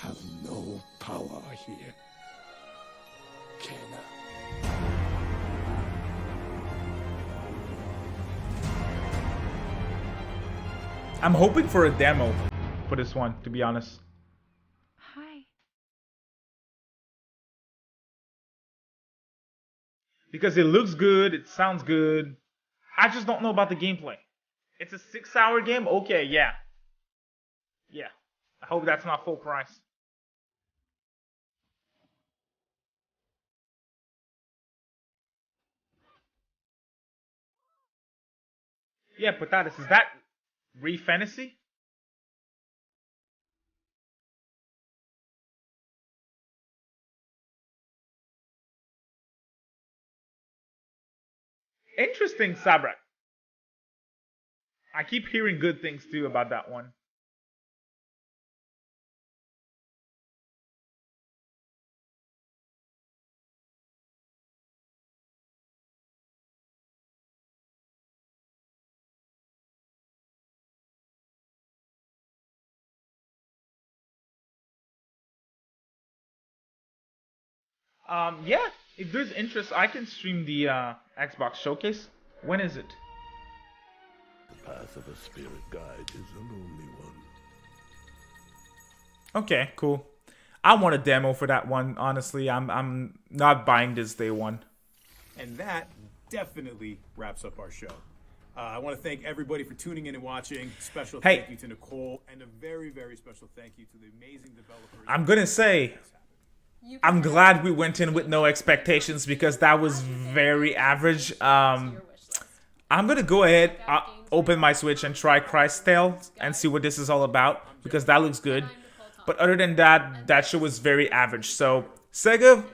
Have no power here. Kena. I'm hoping for a demo for this one, to be honest. Hi. Because it looks good, it sounds good. I just don't know about the gameplay. It's a 6-hour game? Okay, yeah. Yeah. I hope that's not full price. Yeah, Patatas, is that Re-Fantasy? Interesting, Sabrak. I keep hearing good things too about that one. Yeah, if there's interest, I can stream the Xbox Showcase. When is it? The path of a spirit guide is a lonely one. Okay, cool. I want a demo for that one. Honestly, I'm not buying this day one. And that definitely wraps up our show. I want to thank everybody for tuning in and watching. Special thank you to Nicole, and a very, very special thank you to the amazing developers. I'm gonna say, I'm glad we went in with no expectations because that was very average. I'm gonna go ahead, open my Switch and try Cris Tales and see what this is all about because that looks good. But other than that, that show was very average. So Sega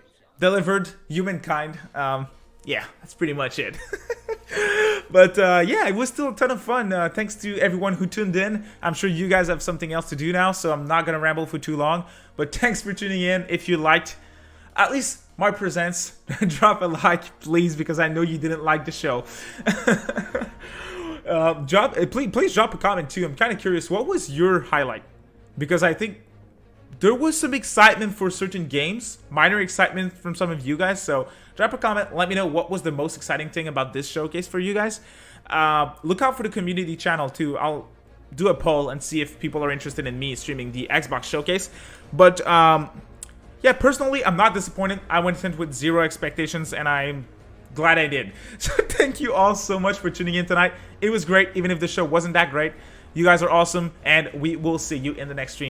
delivered Humankind. Yeah, that's pretty much it. But yeah, it was still a ton of fun. Thanks to everyone who tuned in. I'm sure you guys have something else to do now, so I'm not gonna ramble for too long. But thanks for tuning in. If you liked at least my presents, drop a like, please, because I know you didn't like the show. Please drop a comment too. I'm kind of curious, what was your highlight? Because I think there was some excitement for certain games, minor excitement from some of you guys. So drop a comment, let me know what was the most exciting thing about this showcase for you guys. Look out for the community channel too. I'll do a poll and see if people are interested in me streaming the Xbox showcase. But yeah, personally, I'm not disappointed. I went in with zero expectations and I'm glad I did. So thank you all so much for tuning in tonight. It was great, even if the show wasn't that great. You guys are awesome, and we will see you in the next stream.